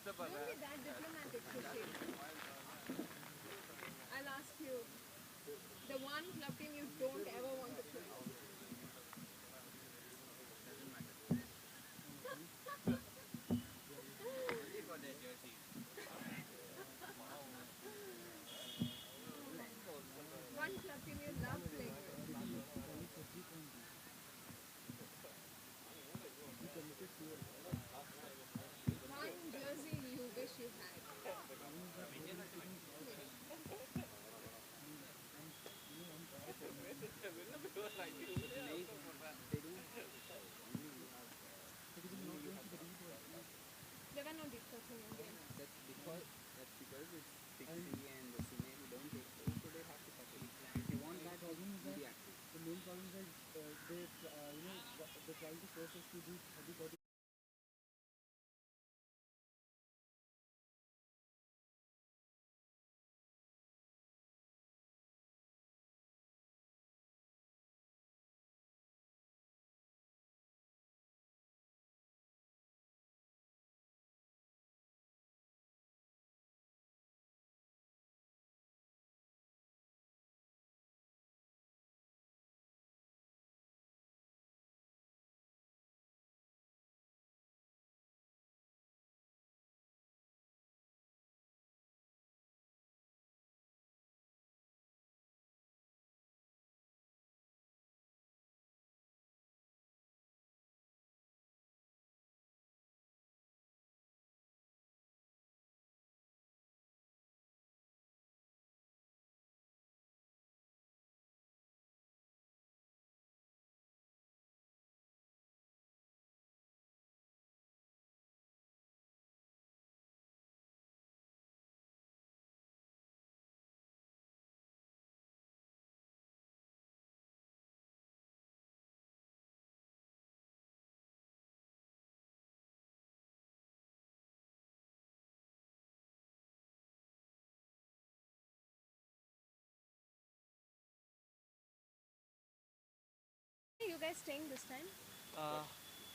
Don't be that diplomatic, Sushi. I'll ask you the one club team you don't ever want to play. One club team you love playing with. One jersey you wish you had. They were not discussing again. Are you guys staying this time? Uh,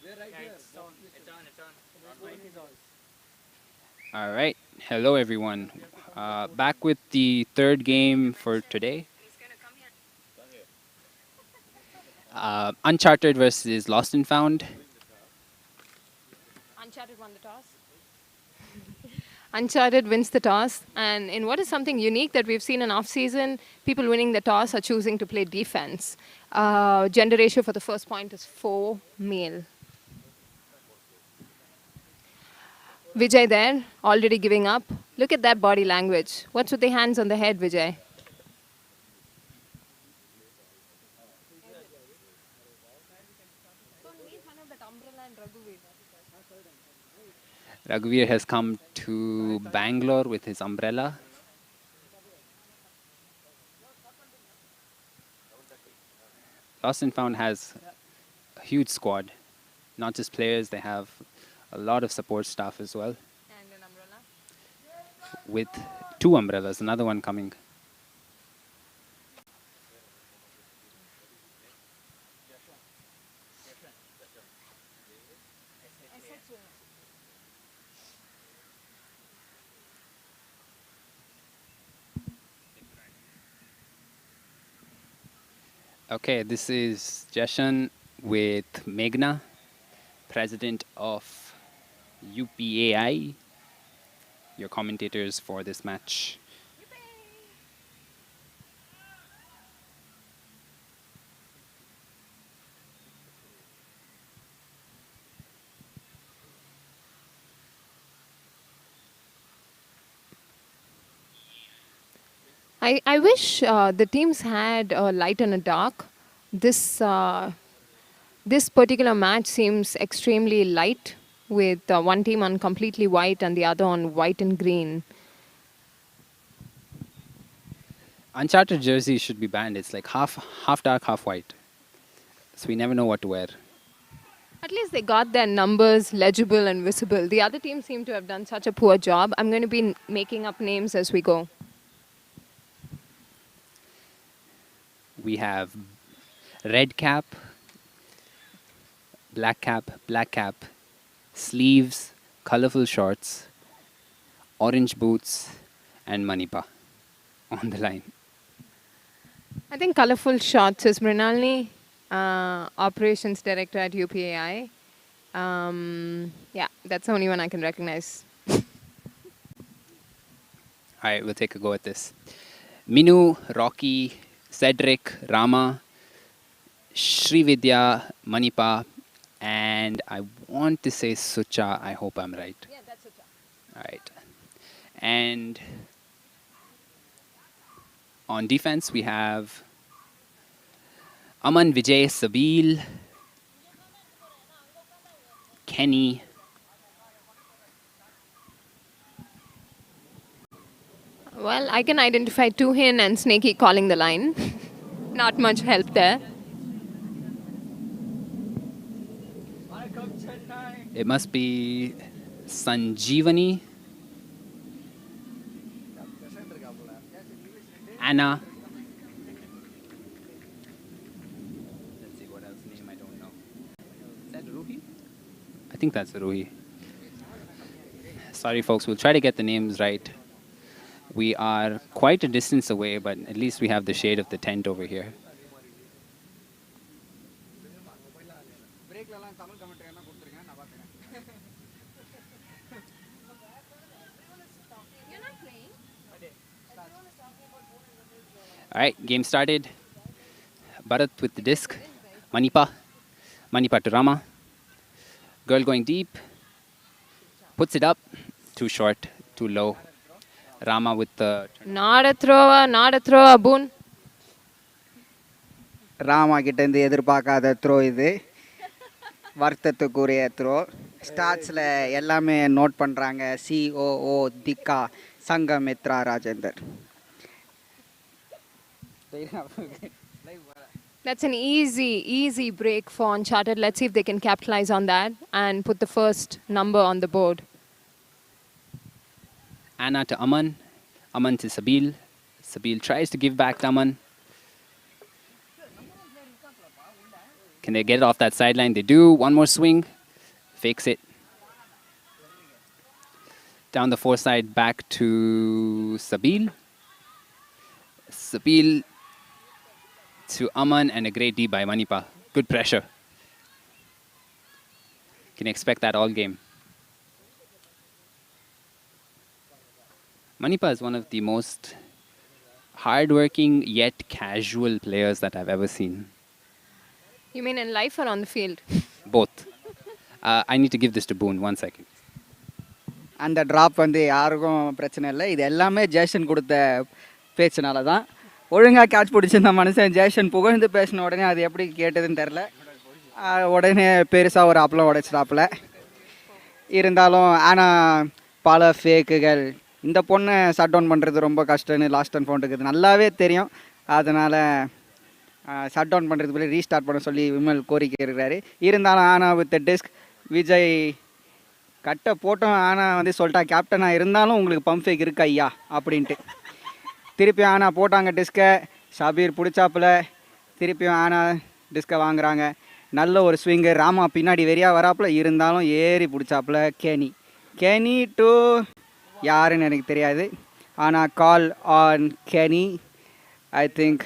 yeah, it's on. It's on. It's on. Mic is on. All right. Hello, everyone. Back with the third game for today. Uncharted versus Lost and Found. Uncharted won the toss. Uncharted wins the toss, and in what is something unique that we've seen in off-season, people winning the toss are choosing to play defense. Gender ratio for the first point is 4 male. Vijay there, already giving up. Look at that body language. What's with the hands on the head, Vijay? Raghuveer has come to Bangalore with his umbrella. Lost and Found has a huge squad. Not just players, they have a lot of support staff as well. And an umbrella. With 2 umbrellas, another one coming. Okay, this is Jashan with Meghna, president of UPAI, your commentators for this match. I wish the teams had a light and a dark. This particular match seems extremely light, with one team on completely white and the other on white and green. Uncharted jersey should be banned. It's like half dark, half white. So we never know what to wear. At least they got their numbers legible and visible. The other teams seem to have done such a poor job. I'm going to be making up names as we go. We have red cap, black cap, sleeves, colorful shorts, orange boots, and Manipa on the line. I think colorful shots is Mrinalini, operations director at UPAI. Yeah, that's the only one I can recognize. All right, we'll take a go at this. Minu, Rocky, Cedric, Rama, Srividya, Manipa, and I want to say Sucha. I hope I'm right. Yeah, that's okay. All right. And on defense, we have Aman, Vijay, Sabil, Kenny, Well, I can identify Tuhin and Snakey calling the line. Not much help there. it must be Sanjeevani, Anna. Let's see what else name I don't know. Is that Ruhi? I think that's Ruhi. Sorry, folks. We'll try to get the names right. We are quite a distance away, but at least we have the shade of the tent over here. All right, game started. Bharat with the disc. Manipa. Manipa to Rama. Girl going deep. Puts it up. Too short, too low. Rama with the... Not a thrower, Boon. Rama கிட்டேருந்து எதிர்பார்க்காத throw இது, வருத்தத்துக்குரிய throw. ஸ்டாட்ஸில் எல்லாமே note பண்ணுறாங்க. COO திக்கா Sanghamitra Rajender. That's an easy break for Uncharted. Let's see if they can capitalize on that and put the first number on the board. Anna to Aman. Aman to Sabil. Sabil tries to give back to Aman. Can they get it off that sideline? They do. One more swing. Fakes it. Down the foreside back to Sabil. Sabil to Aman, and a great D by Manipa. Good pressure. Can expect that all game. Manipa is one of the most hardworking yet casual players that I've ever seen. You mean in life or on the field? Both. I need to give this to Boone. 1 second. அந்த drop வந்து யாருக்கும் பிரச்சனை இல்லை. இது எல்லாமே ஜேஷன் கொடுத்த பேச்சுனால தான். ஒழுங்காக கேட்ச் பிடிச்சிருந்த மனுஷன் ஜேஷன் புகழ்ந்து பேசின உடனே அது எப்படி கேட்டதுன்னு தெரில. உடனே பெருசாக ஒரு அப்பளம் உடைச்சிடாப்புல. இருந்தாலும் ஆனால் பல ஃபேக்குகள். இந்த பொண்ணை ஷட் டவுன் பண்ணுறது ரொம்ப கஷ்டம்னு லாஸ்ட் அண்ட் ஃபவுண்டுக்கு நல்லாவே தெரியும். அதனால் ஷட் டவுன் பண்ணுறது போல ரீஸ்டார்ட் பண்ண சொல்லி விமல் கோரிக்கை இருக்கிறாரு. இருந்தாலும் ஆனால் வித் டிஸ்க் விஜய் கட்டை போட்டோம். ஆனால் வந்து சொல்லிட்டா கேப்டனாக இருந்தாலும் உங்களுக்கு பம்ப் ஃபேக் இருக்கு ஐயா அப்படின்ட்டு. திருப்பியும் ஆனால் போட்டாங்க டிஸ்கை. ஷபீர் பிடிச்சாப்புல. திருப்பியும் ஆனால் டிஸ்கை வாங்குறாங்க. நல்ல ஒரு ஸ்விங்கு. ராமா பின்னாடி வெறியாக வராப்புல. இருந்தாலும் ஏறி பிடிச்சாப்புல. கேனி டு யாருன்னு எனக்கு தெரியாது. ஆனால் call on Kenny. I think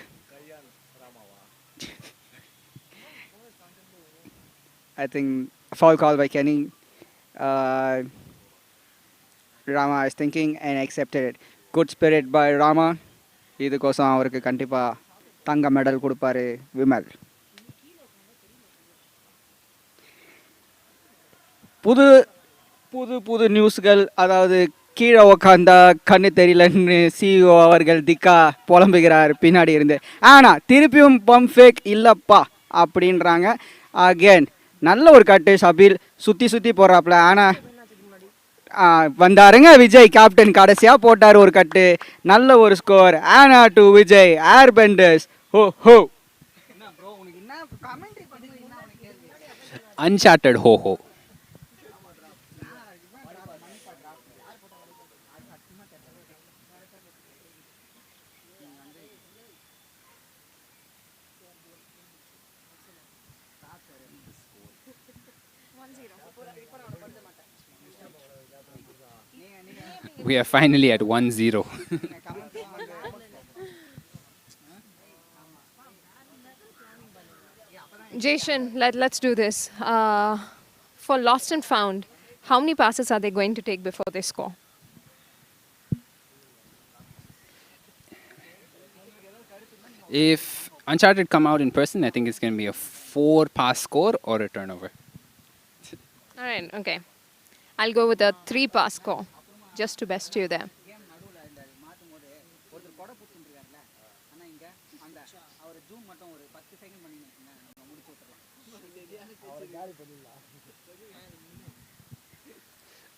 foul call by Kenny. Rama is thinking and accepted it. Good spirit by Rama. இதுக்கோசம் அவருக்கு கண்டிப்பாக தங்க மெடல் கொடுப்பாரு விமல். புது புது புது நியூஸ்கள். அதாவது கீழே உக்காந்தா கண்ணு தெரியலன்னு CEO அவர்கள் திக்கா புலம்புகிறார் பின்னாடி இருந்து. ஆனால் திருப்பியும் பம்ப் ஃபேக் இல்லைப்பா அப்படின்றாங்க. அகேன் நல்ல ஒரு கட்டு. ஷபீல் சுற்றி போடுறாப்புல. ஆனால் வந்தாருங்க விஜய் கேப்டன். கடைசியாக போட்டார் ஒரு கட்டு. நல்ல ஒரு ஸ்கோர். ஆனா டு விஜய். Air Benders. ஹோ. Uncharted ho. We are finally at 1-0. Jason, let's do this. For lost and found, how many passes are they going to take before they score? If Uncharted come out in person, I think it's going to be a 4-pass score or a turnover. All right, okay. I'll go with a 3-pass score, just to best you there.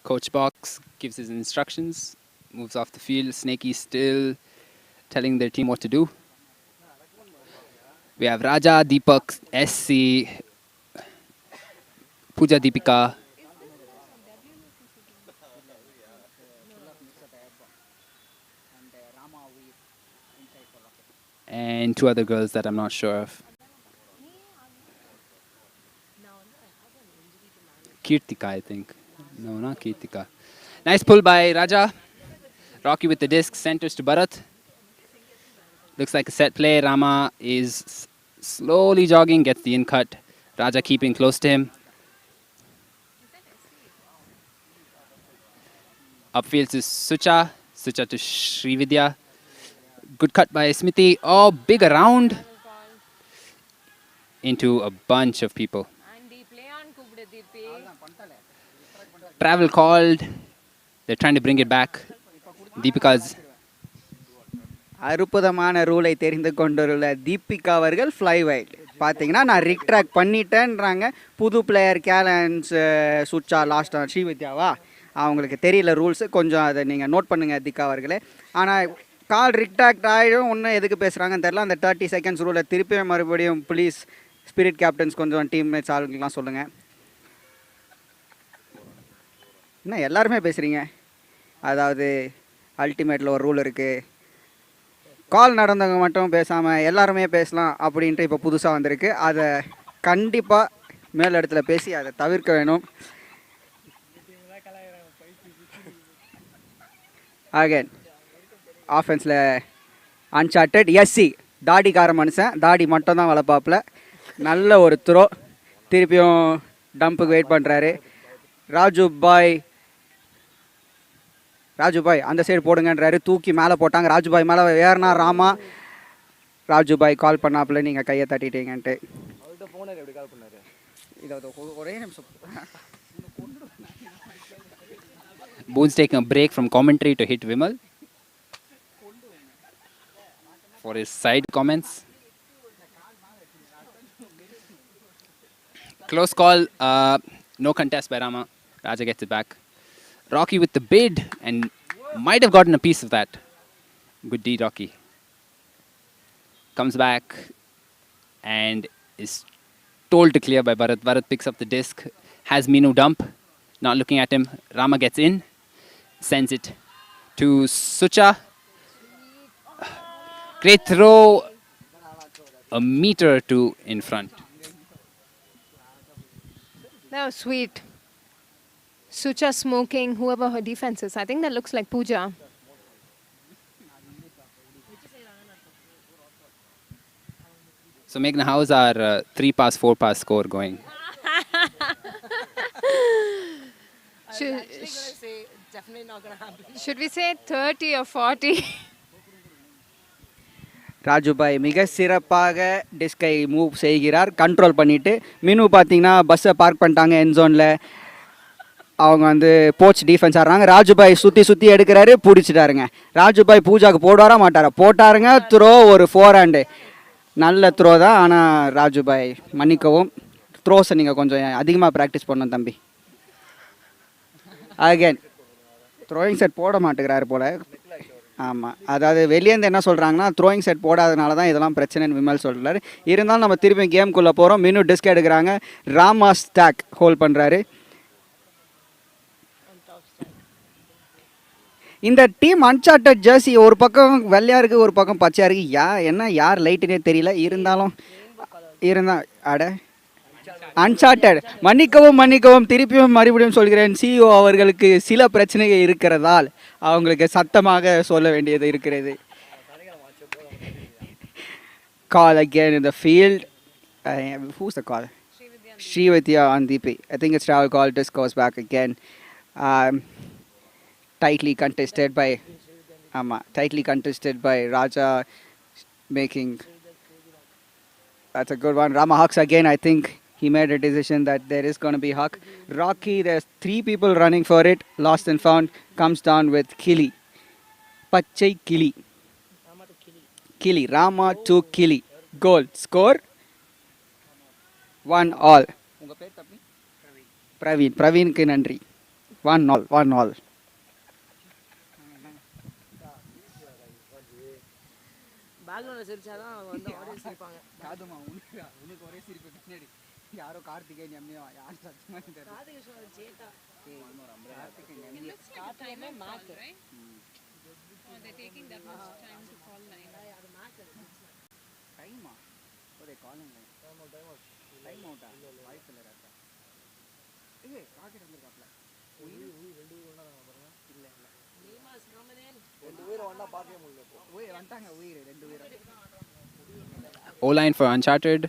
Coach Box gives his instructions, moves off the field. Snakey still telling their team what to do. We have Raja, Deepak, SC, Pooja Deepika, and 2 other girls that I'm not sure of. Kirtika, I think. No, not Kirtika. Nice pull by Raja. Rocky with the disc, centers to Bharat. Looks like a set play. Rama is slowly jogging, gets the in cut. Raja keeping close to him. Upfield to Sucha. Sucha to Srividya. Good cut by Smiti. Oh, big around into a bunch of people. Travel called. They're trying to bring it back. Deepika's அற்புதமான ரூலை தெரிந்து கொண்டுள்ள தீபிகா அவர்கள் fly white பார்த்தீங்கன்னா நான் retract பண்ணிட்டேன்றாங்க. புது player கேலன்ஸ் சுச்சா லாஸ்ட்டாக ஸ்ரீவித்யாவா அவங்களுக்கு தெரியல ரூல்ஸு, கொஞ்சம் அதை நீங்கள் நோட் பண்ணுங்கள் தீபிகா அவர்களே. ஆனால் கால் ரிட்ராக்ட் ஆகிடும், ஒன்றும் எதுக்கு பேசுகிறாங்கன்னு தெரில. அந்த 30 செகண்ட்ஸ் ரூலை திருப்பியும் மறுபடியும் ப்ளீஸ் ஸ்பிரிட் கேப்டன்ஸ் கொஞ்சம் டீம்மேட்ஸ் ஆளுங்கெலாம் சொல்லுங்கள். என்ன எல்லாருமே பேசுகிறீங்க? அதாவது அல்டிமேட்டில் ஒரு ரூல் இருக்குது, கால் நடந்தவங்க மட்டும் பேசாமல் எல்லாருமே பேசலாம் அப்படின்ட்டு இப்போ புதுசாக வந்திருக்கு. அதை கண்டிப்பாக மேலிடத்துல பேசி அதை தவிர்க்க வேணும். அகைன் ஆஃபென்ஸில் அன்சார்ட்டட் எஸ்சி தாடிக்கார மனுஷன், தாடி மட்டும் தான் வளர்ப்பாப்புல. நல்ல ஒரு த்ரோ, திருப்பியும் டம்புக்கு வெயிட் பண்ணுறாரு. ராஜுபாய் அந்த சைடு போடுங்கன்றாரு. தூக்கி மேலே போட்டாங்க. ராஜுபாய் மேலே ஏறினா ராமா. ராஜுபாய் கால் பண்ணாப்புல நீங்கள் கையை தட்டிட்டீங்கன்ட்டு. ஒரே நிமிஷம். Boon's taking a break from commentary to hit Vimal for his side comments. Close call. No contest by Rama. Raja gets it back. Rocky with the bid and might have gotten a piece of that. Good D, Rocky. Comes back and is told to clear by Bharat. Bharat picks up the disc, has Meenu dump, not looking at him. Rama gets in, sends it to Sucha. Great throw, a meter or two in front. That was sweet. Sucha smoking, whoever her defense is. I think that looks like Pooja. So Meghna, how's our 3-pass, 4-pass score going? Definitely not going to happen. Should we say 30 or 40? Rajubhai மிக சிறப்பாக டிஸ்கை move செய்கிறார், control பண்ணிவிட்டு. மீனு பார்த்தீங்கன்னா பஸ்ஸை park பண்ணிட்டாங்க என் ஜோனில். அவங்க வந்து போச் டிஃபென்ஸ் ஆடுறாங்க. ராஜுபாய் சுற்றி எடுக்கிறாரு, பிடிச்சிட்டாருங்க. ராஜுபாய் பூஜாவுக்கு போடுவாரா மாட்டாரா? போட்டாருங்க. த்ரோ ஒரு 4 ஹேண்டு, நல்ல த்ரோ தான். ஆனால் ராஜுபாய் மன்னிக்கவும், த்ரோஸை நீங்கள் கொஞ்சம் அதிகமாக ப்ராக்டிஸ் பண்ணணும் தம்பி. அகேன் த்ரோயிங் செட் போட மாட்டேங்கிறாரு போல். ஆமாம், அதாவது வெளியேந்து என்ன சொல்கிறாங்கன்னா த்ரோயிங் செட் போடாதனால தான் இதெல்லாம் பிரச்சனைன்னு விமல் சொல்கிறாரு. இருந்தாலும் நம்ம திரும்பி கேம்குள்ளே போகிறோம். மினு டிஸ்க் எடுக்கிறாங்க. ராமா ஸ்டாக் ஹோல்ட் பண்ணுறாரு. இந்த டீம் அன்சார்ட்டட் ஜெர்சி ஒரு பக்கம் வெள்ளையாக இருக்குது, ஒரு பக்கம் பச்சையாக இருக்குது. யார் லைட்டுனே தெரியல. இருந்தால் அட அன்சார்ட்டட். மன்னிக்கவும் திருப்பியும் மறுபடியும் சொல்கிறேன், சிஇஓ அவர்களுக்கு சில பிரச்சனைகள் இருக்கிறதால் அவங்களுக்கு சத்தமாக சொல்ல வேண்டியது இருக்கிறது. Call again in the field. Who's the call? Srividya on DP. I think it's travel call. Disc goes back again. Tightly contested by Raja making. That's a good one. Rama hucks again. I think he made a decision that there is going to be huck. Rocky, there's 3 people running for it. Lost and found. Comes down with Kili. Pachai Kili. Kili. Rama to Kili. Goal. Score. 1-all. Praveen. Praveenக்கு நன்றி. 1-all. பேக்ரவுண்ட்ல சிரிச்சாதான் வந்து audience சிரிப்பாங்க. காதுமா உனக்கு ஒரே சிரிப்பு பின்னாடி. யாரோ கார்த்திகேயன் எம்ஏவா யார் சத்தமா தெரியல. Karthikeyan ஜேட்டா. Time mark, right? Oh, they're taking that much time to call line. டைமா ஒரே காலிங் லைன். டைம் அவுட்டா வாய்ஸ் இல்ல ராஜா. ஏய் ராக்கெட் வந்திருக்காப்ல. ரெண்டு பேர் ஒண்ணா பாருங்க. இல்ல நீமாஸ் கமரேன். ரெண்டு பேர் ஒண்ணா பார்க்கவே முடியல. ஓய் வந்துட்டாங்க ரெண்டு பேர். O-line for Uncharted.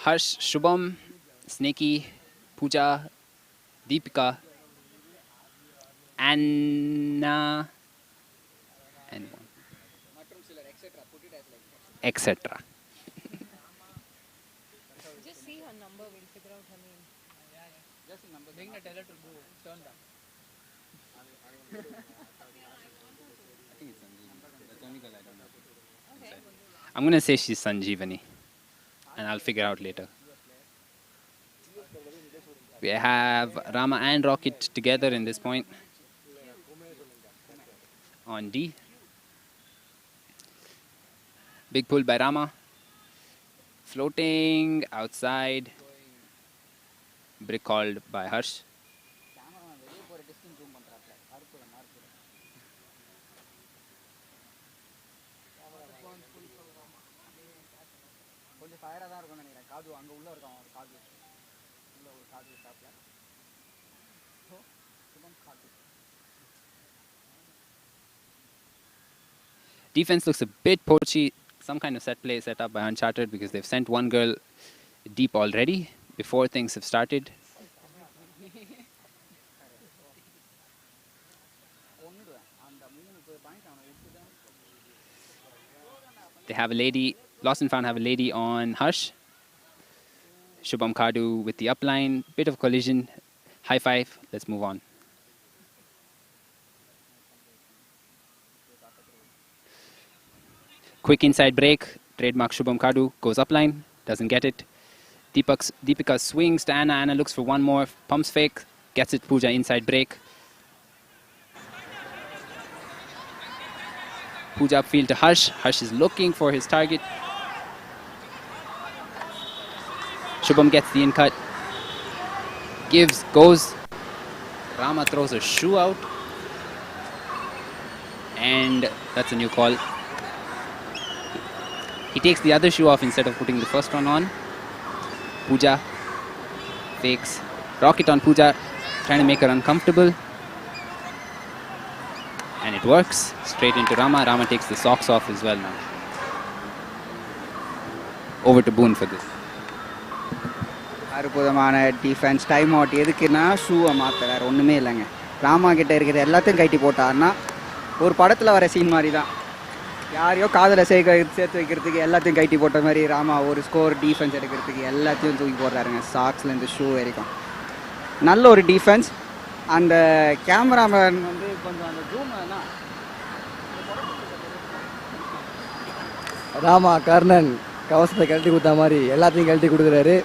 Harsh, Shubham, Snakey, Pooja, Deepika, Anna, and one. Etc. Just see her number, we'll figure out her name. Just number. Bring the teller to do turn down. I'm going to say she's Sanjeevani, and I'll figure out later. We have Rama and Rocket together in this point. On D. Big pull by Rama. Floating outside. Brick called by Harsh. கொஞ்சம் ஃபயரா தான் இருக்கும்னு நினைக்கிறேன். காது அங்க உள்ள இருக்கான் ஒரு காது. உள்ள ஒரு காது டாப்ல. சோ சுபம் காது. Defense looks a bit poachy. Some kind of set play set up by Uncharted because they've sent one girl deep already before things have started. They have a lady, Lost and Found have a lady on Harsh. Shubham Kadu with the upline. Bit of collision. High five. Let's move on. Quick inside break. Trademark Shubham Kadu goes upline. Doesn't get it. Deepika swings to Anna. Anna looks for one more. Pumps fake. Gets it. Pooja inside break. Pooja upfield to Harsh. Harsh is looking for his target. Shubham gets the in cut. Gives, goes. Rama throws a shoe out. And that's a new call. He takes the other shoe off instead of putting the first one on. Pooja fakes. Rocket on Pooja, trying to make her uncomfortable. And it works. Straight into Rama. Rama takes the socks off as well now. Over to Boone for this. அற்புதமான defence. Time out எதுக்குன்னா ஷூவை மாற்ற, வேறு ஒன்றுமே இல்லைங்க. ராமா கிட்ட இருக்கிற எல்லாத்தையும் கட்டி போட்டாருன்னா ஒரு படத்தில் வர சீன் மாதிரி தான். யாரையோ காதில் சேர்த்து வைக்கிறதுக்கு எல்லாத்தையும் கட்டி போட்ட மாதிரி ராமா ஒரு ஸ்கோர் டிஃபென்ஸ் எடுக்கிறதுக்கு எல்லாத்தையும் தூக்கி போடுறாருங்க, சாக்ஸ்லேருந்து ஷூ வரைக்கும். நல்ல ஒரு டிஃபென்ஸ். அந்த கேமராமேன் வந்து கொஞ்சம் அந்த ஜூம் ராமா கர்ணன் கவசத்தை கழட்டி கொடுத்த மாதிரி எல்லாத்தையும் கழட்டி கொடுக்குறாரு.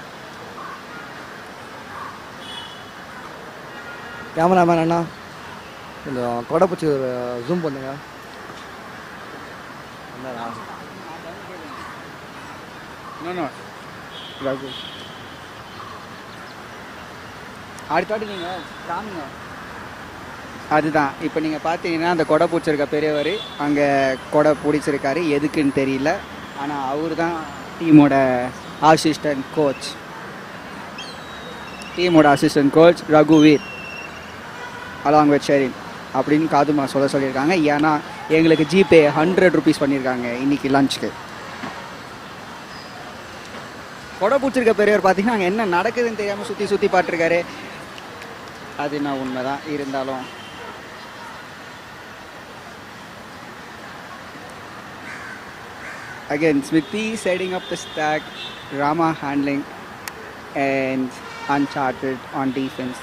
கேமராமேன் அண்ணா கொஞ்சம் கொடை பிடிச்சி ஒரு ஜூம் பண்ணுங்க. அடுத்தாட்டி நீங்கள் காமிங்க. அதுதான் இப்போ நீங்கள் பார்த்தீங்கன்னா அந்த கொடை பிடிச்சிருக்க பெரியவர் அங்கே கொடை பிடிச்சிருக்காரு. எதுக்குன்னு தெரியல. ஆனால் அவர் தான் டீமோட அசிஸ்டன்ட் கோச். ரகுவீர் அலாங் வித் ஷெரின் அப்படின்னு காதுமா சொல்லியிருக்காங்க. ஏன்னா எங்களுக்கு ஜிபே 100 rupees பண்ணியிருக்காங்க இன்னைக்கு லஞ்சுக்கு. கொடை பிடிச்சிருக்க பெரியவர் பார்த்தீங்கன்னா அங்கே என்ன நடக்குதுன்னு தெரியாமல் சுற்றி பார்த்துருக்காரு. அது என்ன உண்மைதான் இருந்தாலும் again Smithy setting up the stack, Rama handling and Uncharted on defense.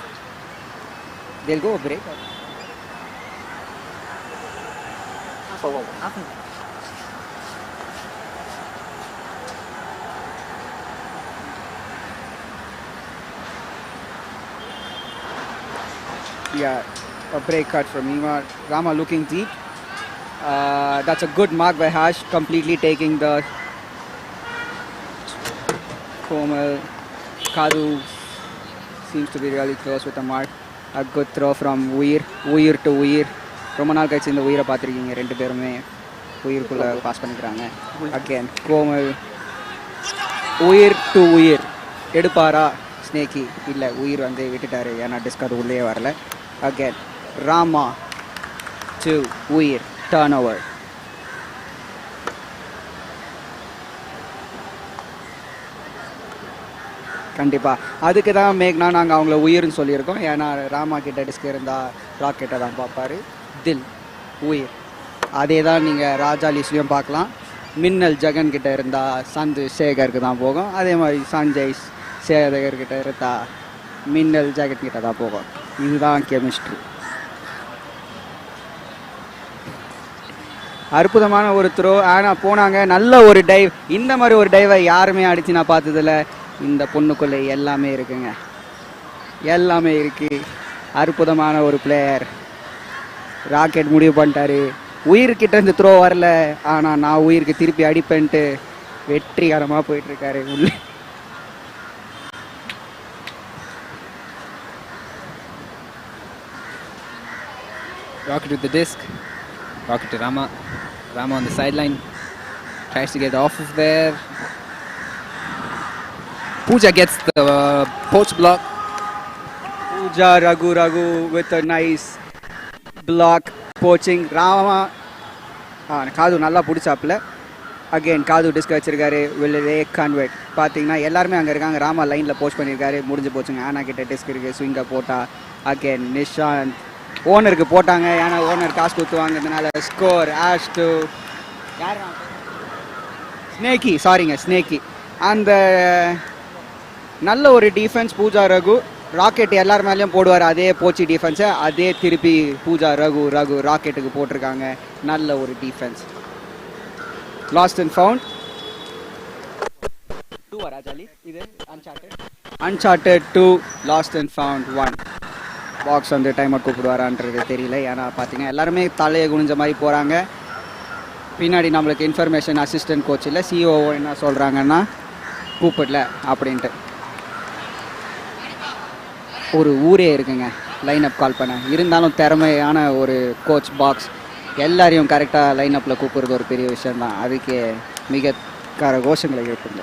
They'll go a break. Yeah, a break cut from Ima. Rama looking deep. That's a good mark by Hash, completely taking the Komal. Kadu seems to be really close with the mark. A good throw from Uir to Uir. ரொம்ப நாள் கழிச்சு இந்த உயிரை பார்த்துருக்கீங்க, ரெண்டு பேருமே உயிருக்குள்ளே pass பண்ணிக்கிறாங்க. Again Komal உயிர் டு உயிர் எடுப்பாரா ஸ்னேக்கி? இல்லை, உயிர் வந்து விட்டுட்டாரு, ஏன்னா டிஸ்கார்டு உள்ளே வரல. அகேன் ராமா டு உயிர் டர்ன் ஓவர். கண்டிப்பாக அதுக்கு தான் மேக்னா நாங்கள் அவங்கள உயிர்னு சொல்லியிருக்கோம். ஏன்னா ராமா கிட்ட டிஸ்க் இருந்தால் ராக்கெட்டை தான் பார்ப்பார். தில் உயிர், அதே தான் நீங்கள் ராஜா லிஸ்ட்லேயும் பார்க்கலாம். மின்னல் ஜெகன் கிட்ட இருந்தால் சந்து சேகருக்கு தான் போகும். அதே மாதிரி சஞ்சய் சேகர் கிட்ட இருந்தால் மின்னல் ஜெகன் கிட்ட தான் போகும். இதுதான் கெமிஸ்ட்ரி. அற்புதமான ஒரு த்ரோ. ஆனால் போனாங்க, நல்ல ஒரு டைவ். இந்த மாதிரி ஒரு டைவை யாருமே அடித்து நான் பார்த்ததில்ல. இந்த பொண்ணுக்குள்ளே எல்லாமே இருக்குங்க, எல்லாமே இருக்குது. அற்புதமான ஒரு பிளேயர். ராக்கெட் முடிவு பண்ணிட்டாரு. உயிர்கிட்ட இருந்து த்ரோ வரல, ஆனால் நான் உயிருக்கு திருப்பி அடிப்பேன்ட்டு வெற்றிகரமாக போயிட்டுருக்காரு உள்ளே. Rocket with the disc. Rocket to Rama. Rama on the sideline. Tries to get off of there. Pooja gets the poach block. Pooja Raghu with a nice block poaching. Rama காது நல்லா பிடிச்சாப்புல. Again காது disk வச்சிருக்காரு. வெளியே convert பார்த்தீங்கன்னா எல்லாருமே அங்கே இருக்காங்க. ராமா லைனில் போஸ்ட் பண்ணியிருக்காரு. முடிஞ்சு போச்சுங்க. ஆனா கிட்ட டிஸ்க் இருக்குது. ஸ்விங்கை போட்டா. அகெயின் நிஷாந்த் ஓனருக்கு போட்டாங்க. ஏன்னா ஓனர் காசு கொடுத்துவாங்கிறதுனால. ஸ்கோர் ஆஷ் டு யார் ஸ்னேக்கி, சாரிங்க ஸ்னேக்கி. அந்த நல்ல ஒரு டிஃபென்ஸ் பூஜா ரகு. ராக்கெட் எல்லார் மேலேயும் போடுவார் அதே போச்சி டிஃபென்ஸை. அதே திருப்பி பூஜா ரகு ராக்கெட்டுக்கு போட்டிருக்காங்க. நல்ல ஒரு defence. Lost and found 2 Rajali. இது அன்சார்ட்டட் 2 லாஸ்ட் அண்ட் ஃபவுண்ட் 1. பாக்ஸ் வந்து டைம் அவுட் கூப்பிடுவாரான்றது தெரியல. ஏன்னா பார்த்தீங்கன்னா எல்லாருமே தலையை குனிஞ்ச மாதிரி போகிறாங்க. பின்னாடி நம்மளுக்கு இன்ஃபர்மேஷன் அசிஸ்டன்ட் கோச் இல்லை, சிஓ என்ன சொல்கிறாங்கன்னா கூப்பிடல அப்படின்ட்டு. ஒரு ஊரே இருக்குங்க லைன் அப் கால் பண்ண. இருந்தாலும் திறமையான ஒரு கோச் பாக்ஸ். எல்லாரையும் கரெக்டாக லைன் அப்பில் கூப்பிடுறது ஒரு பெரிய விஷயந்தான். அதுக்கு மிக கோஷங்களை எழுப்புங்க.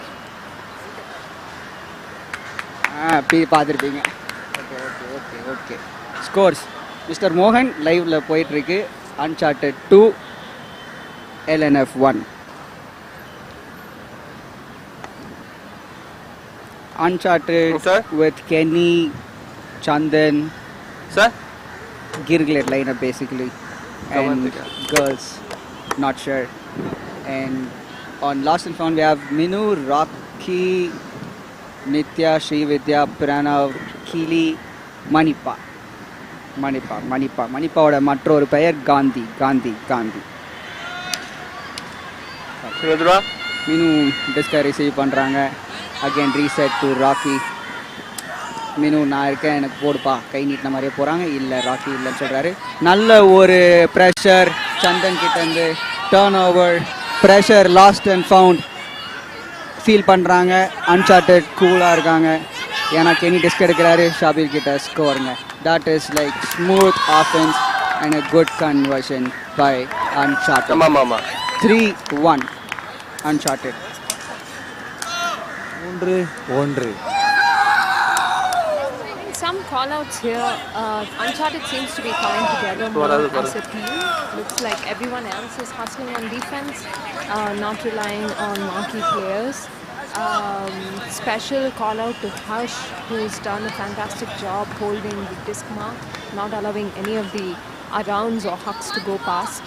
பார்த்துருப்பீங்க. ஓகே ஸ்கோர்ஸ் மிஸ்டர் மோகன் லைவில் போயிட்டுருக்கு. Unsorted 2 LNF 1. Uncharted sir? With Kenny, Chandan, sir, Girglet lineup basically, and girls, not sure. And on Lost and Found we have Minu, Rocky, Nitya, Srividya, Pranav, Kili, Manipa. மணிப்பாவோட மற்றொரு பெயர் காந்தி. மினு டிஸ்கை receive பண்ணுறாங்க. Again reset to Rocky. Minu நான் இருக்கேன் எனக்கு போடுப்பா, கை நீட்டின மாதிரியே போகிறாங்க. இல்லை ராக்கி இல்லைன்னு சொல்கிறாரு. நல்ல ஒரு ப்ரெஷர் சந்தன் கிட்டேருந்து. Turn over pressure. Last and found feel பண்ணுறாங்க. அன்சார்ட்டட் கூலாக இருக்காங்க. ஏன்னா கெனி டிஸ்க் எடுக்கிறாரு. ஷாபீர் கிட்ட ஸ்கோருங்க. That is like smooth offense and a good conversion by Uncharted. 3-1. Uncharted. 3-1. Some call-outs here. Uncharted seems to be coming together more as a team. Looks like everyone else is hustling on defense, not relying on marquee players. Special call-out to Hush, who's done a fantastic job holding the disc mark, not allowing any of the arounds or hucks to go past.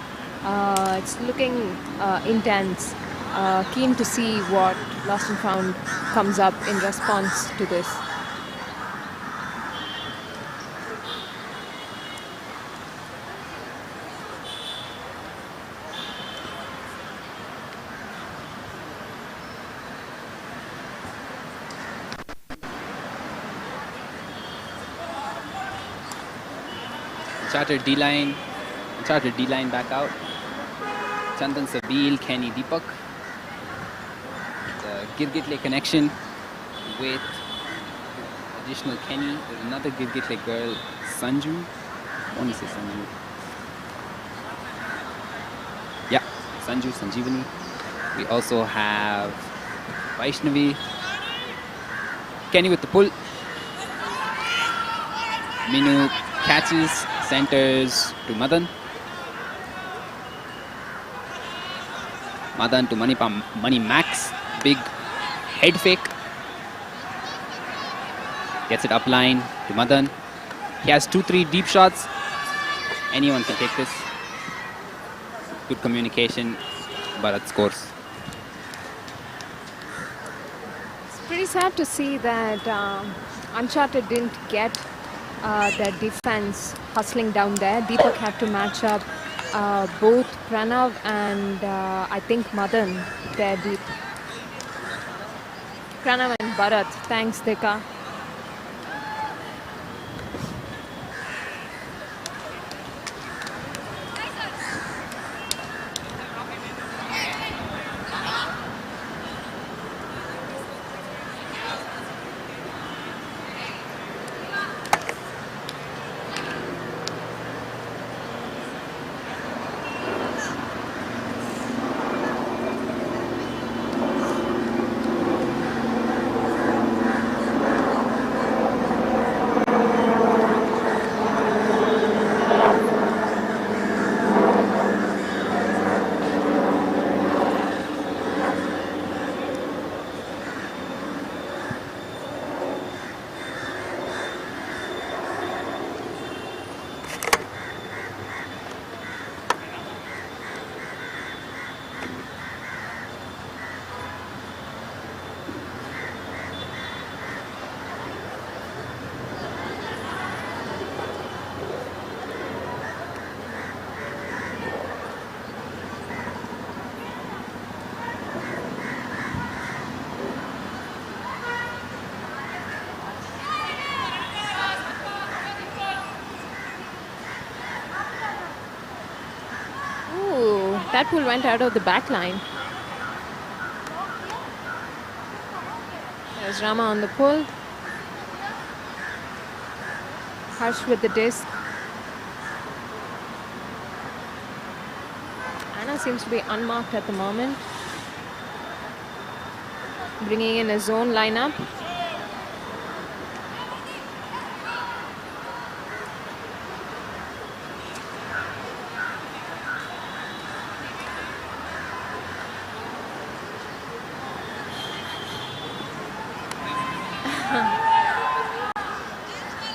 It's looking intense. Keen to see what Lost and Found comes up in response to this. Uncharted D-line back out. Chandan Sabil, Kenny Deepak. The Girgitle connection with additional Kenny. There's another Girgitle girl, Sanju. I want to say Sanju. Yeah, Sanju, Sanjeevani. We also have Vaishnavi. Kenny with the pull. Minu catches, centers to Madan. Madan to Mani Max. Big head fake. Gets it up line to Madan. He has 2-3 deep shots. Anyone can take this. Good communication. Bharat scores. It's pretty sad to see that Uncharted didn't get their defense hustling down there. Deepak had to match up both Pranav and I think Madan there deep. Pranav and Bharat. Thanks, Deka. That pull went out of the back line. There's Rama on the pull. Harsh with the disc. Anna seems to be unmarked at the moment. Bringing in a zone lineup.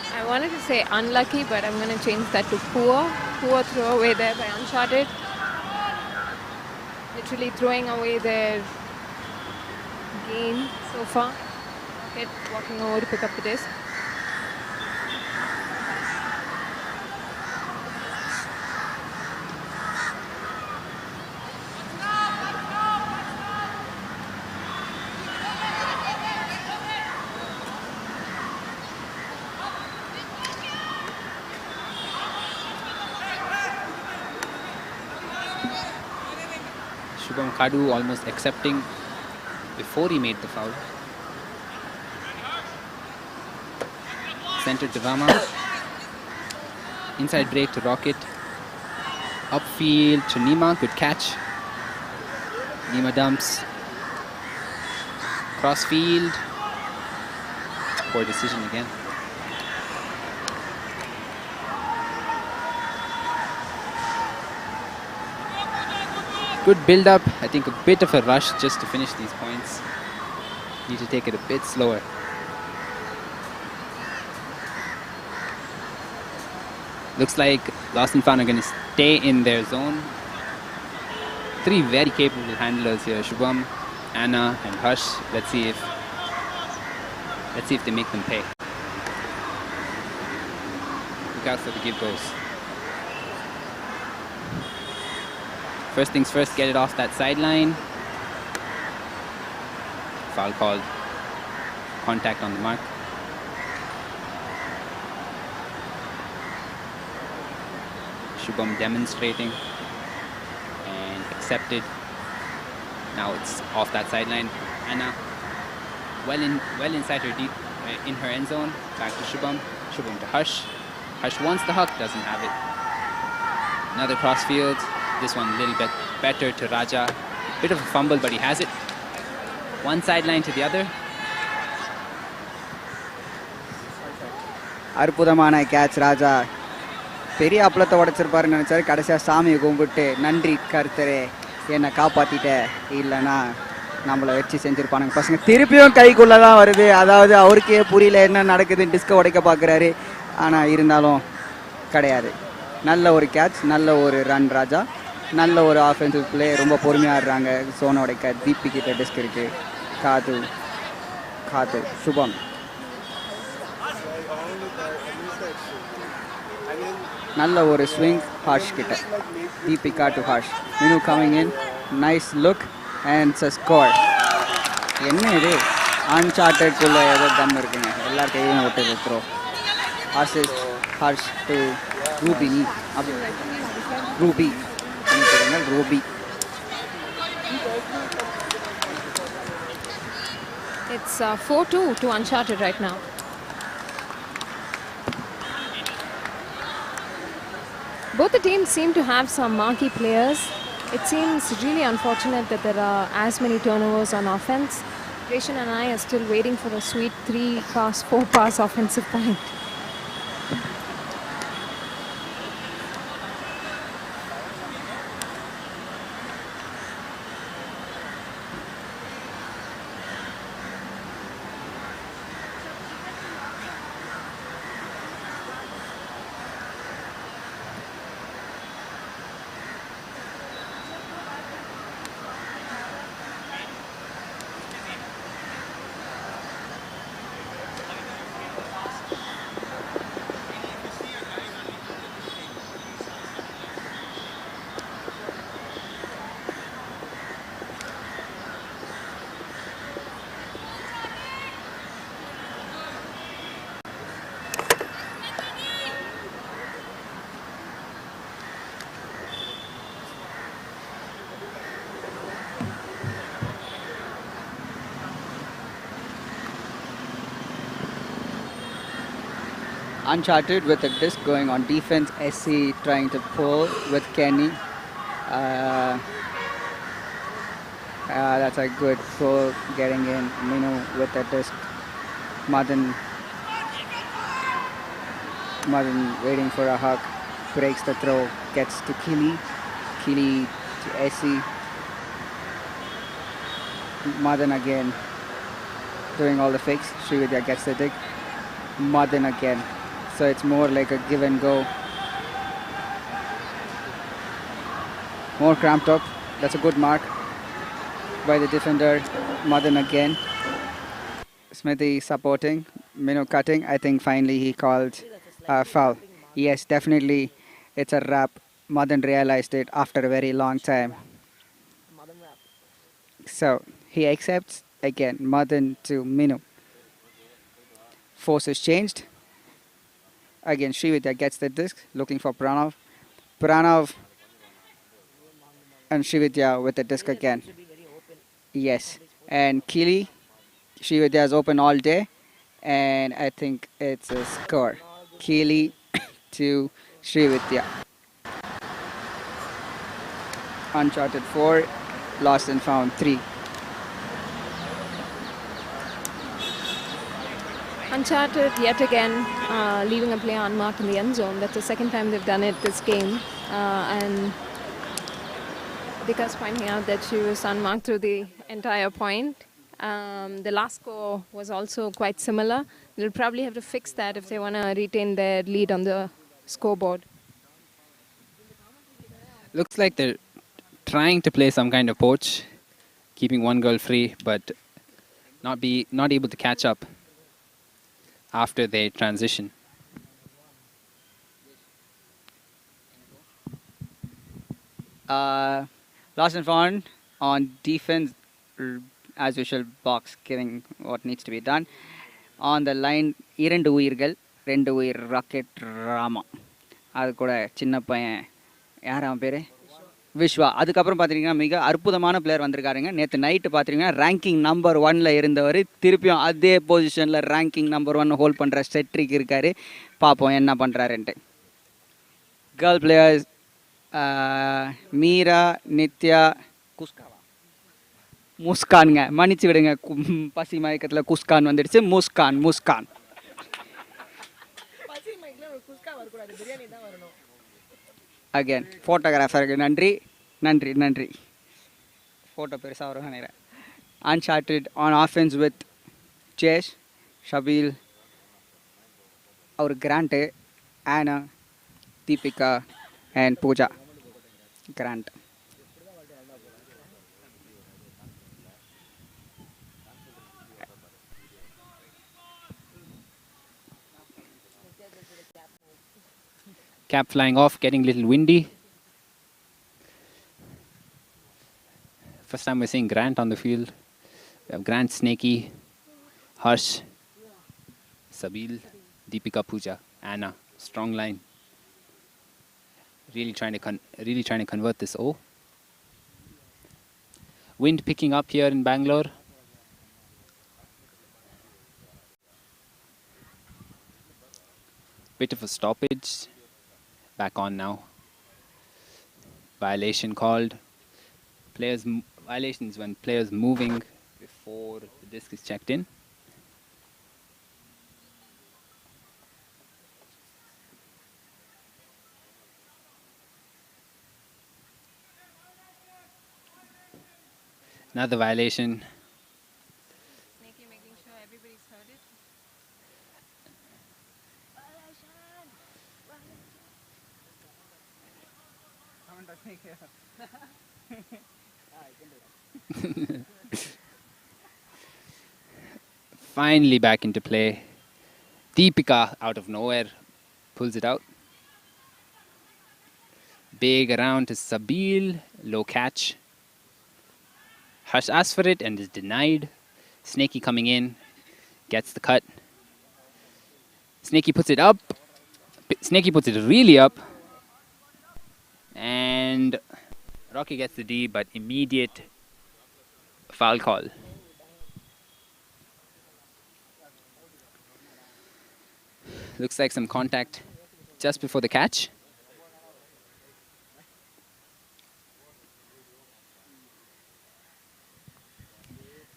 I wanted to say unlucky, but I'm going to change that to poor. Poor throw away there by Uncharted. Literally throwing away their game so far. Kid walking over to pick up the disc. Shubham Kadu almost accepting before he made the foul. Center to Rama. Inside break to Rocket. Upfield to Nima. Good catch. Lima dumps. Crossfield. Poor decision again. Good build up. I think a bit of a rush just to finish these points. Need to take it a bit slower. Looks like Lost and Found are going to stay in their zone. Three very capable handlers here: Shubham, Anna, and Hush. Let's see if they make them pay. Look out for the give goes. First things first, get it off that sideline. Foul called. Contact on the mark. Shubham demonstrating and accepted. Now it's off that sideline. Anna well inside her deep in her end zone. Back to Shubham. Shubham to Hush. Hush wants the huck, doesn't have it. Another crossfield. This one a little bit better to Raja. Bit of a fumble, but he has it. One sideline to the other. அற்புதமான catch ராஜா. பெரிய அப்பளத்தை உடைச்சிருப்பாருன்னு நினச்சாரு. கடைசியாக சாமியை கும்பிட்டு நன்றி கர்த்தரே என்னை காப்பாற்றிட்ட, இல்லைன்னா நம்மளை வச்சு செஞ்சுருப்பானுங்க பசங்க. திருப்பியும் கைக்குள்ளே தான் வருது. அதாவது அவருக்கே புரியல என்ன நடக்குதுன்னு டிஸ்கை உடைக்க பார்க்குறாரு. ஆனால் இருந்தாலும் கிடையாது. நல்ல ஒரு கேட்ச், நல்ல ஒரு ரன் ராஜா. நல்ல ஒரு ஆஃபென்சிவ் பிளே. ரொம்ப பொறுமையாக ஆடுறாங்க. சோனை உடைக்க தீபி கிட்ட டிஸ்க் இருக்குது. காது சுபம். நல்ல ஒரு ஸ்விங் ஹாஷ் கிட்ட. Deepika to Hash. Minu coming in. Nice look and score. என்ன இது அன்சார்ட்டட்குள்ளே ஏதோ தம் இருக்குங்க. எல்லார் கையும் விட்டு throw. Assist Harsh to Rubini. Ruby Ruby. It's 4-2 to Uncharted right now. Both the teams seem to have some marquee players. It seems really unfortunate that there are as many turnovers on offense. Jason and I are still waiting for a sweet 3-pass, 4-pass offensive point. Uncharted with a disc going on defense. SC trying to pull with Kenny. That's a good pull getting in. Minu with the disc. Madan waiting for a hug. Breaks the throw. Gets to Kili. Kili to SC. Madan again doing all the fakes. Srividya gets the dig. Madan again. So it's more like a give and go. More cramped up. That's a good mark by the defender. Madan again. Smithy supporting. Minu cutting. I think finally he called foul. Yes, definitely it's a wrap. Madan realized it after a very long time. So he accepts again. Madan to Minu. Force is changed. Again, Srividya gets the disc, looking for Pranav. Pranav and Srividya with the disc again. Yes. And Kili, Srividya is open all day. And I think it's a score. Kili to Srividya. Uncharted 4, lost and found 3. Uncharted yet again leaving a player unmarked in the end zone. That's the second time they've done it this game. And because pointing out that she was unmarked through the entire point. The last score was also quite similar. They'll probably have to fix that if they want to retain their lead on the scoreboard. Looks like they're trying to play some kind of poach, keeping one girl free, but not able to catch up after they transition. Lost and found on defense, as usual, box giving what needs to be done. On the line, 2 உயிர்கள் 2 உயிர் rocket Rama. அது கூட சின்ன பையன் யார் அவன் பேர் விஸ்வா. அதுக்கப்புறம் பார்த்தீங்கன்னா மிக அற்புதமான பிளேயர் வந்திருக்காருங்க. நேற்று நைட்டு பார்த்தீங்கன்னா ரேங்கிங் நம்பர் 1ல் இருந்தவர் திருப்பியும் அதே பொசிஷனில் ரேங்கிங் நம்பர் 1 ஹோல்ட் பண்ணுற செட்ரிக் இருக்கார். பார்ப்போம் என்ன பண்ணுறாருன்ட்டு. கேர்ள் பிளேயர்ஸ் மீரா, நித்யா, முஸ்கானுங்க, மன்னிச்சு விடுங்க, பசி மயக்கத்தில் குஸ்கான் வந்துடுச்சு. முஸ்கான் அகேன் ஃபோட்டோகிராஃபருக்கு நன்றி. ஃபோட்டோ பெருசாக வரும் நினைக்கிறேன். Uncharted on offense with Chase, Shabil, our Grant, Anna, Deepika and Pooja. Grant. Cap flying off, getting a little windy. First time we're seeing Grant on the field. We have Grant, Snakey, Harsh, Sabil, Deepika, Pooja, Anna. Strong line. Really trying to convert this O. Wind picking up here in Bangalore. Bit of a stoppage. Back on now. Violation called. Violations when players moving before the disc is checked in. Another violation. Snakey making sure everybody's heard it. Finally back into play. Deepika out of nowhere pulls it out. Big around to Sabil, low catch. Harsh asks for it and is denied. Snakey coming in, gets the cut. Snakey puts it up. Snakey puts it really up. And Rocky gets the D, but immediate foul call. Looks like some contact just before the catch.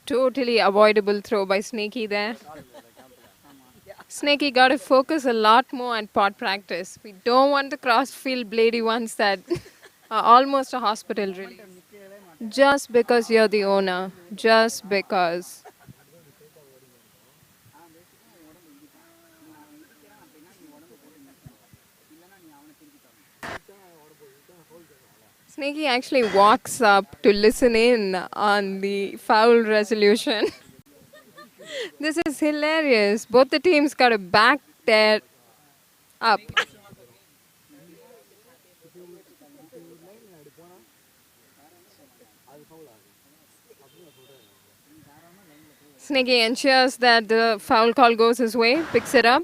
Totally avoidable throw by Snakey there. Snakey got to focus a lot more at pot practice. We don't want the cross-field bladey ones that are almost a hospital release. Just because you're the owner. Just because. Snakey actually walks up to listen in on the foul resolution. This is hilarious. Both the teams got to back their up. Snakey ensures that the foul call goes his way, picks it up.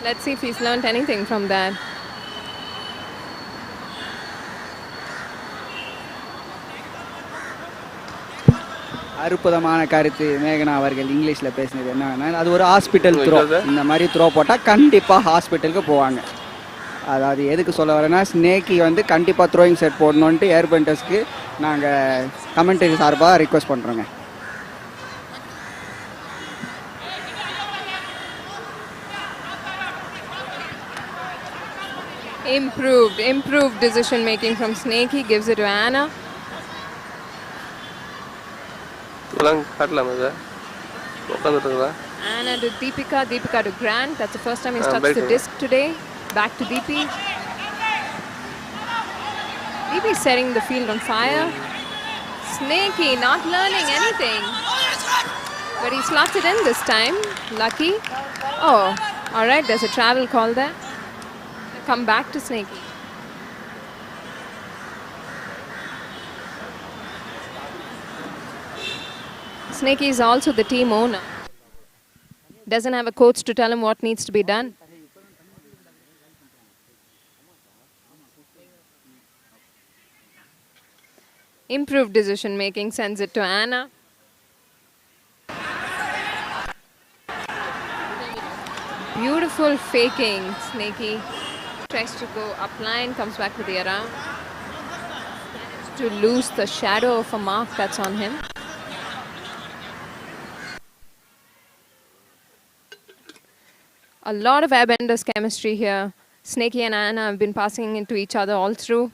Let's see if he's learned anything from that. அற்புதமான கருத்து மேகனா அவர்கள் இங்கிலீஷில் பேசினது என்னன்னா அது ஒரு hospital throw. இந்த மாதிரி த்ரோ போட்டால் கண்டிப்பாக ஹாஸ்பிட்டலுக்கு போவாங்க. அதாவது எதுக்கு சொல்ல வரேன்னா ஸ்னேக்கி வந்து கண்டிப்பாக த்ரோயிங் செட் போடணுன்ட்டு ஏர் பெயிண்டர்ஸ்க்கு நாங்கள் கமெண்ட்ரி சார்பாக ரிக்வெஸ்ட் பண்ணுறோங்க. Improved decision making from Snakey. Gives it to Anna. Anna to Deepika to Grant. That's the first time he's touched the disc today. Back to DP. DP setting the field on fire. Snakey not learning anything. But he slots it in this time. Lucky. Oh, alright, there's a travel call there. Come back to Snakey. Snakey is also the team owner. Doesn't have a coach to tell him what needs to be done. Improved decision making sends it to Anna. Beautiful faking. Snakey tries to go up line, comes back with the around. Managed to lose the shadow of a mark that's on him. A lot of airbenders chemistry here. Snakey and Anna have been passing into each other all through.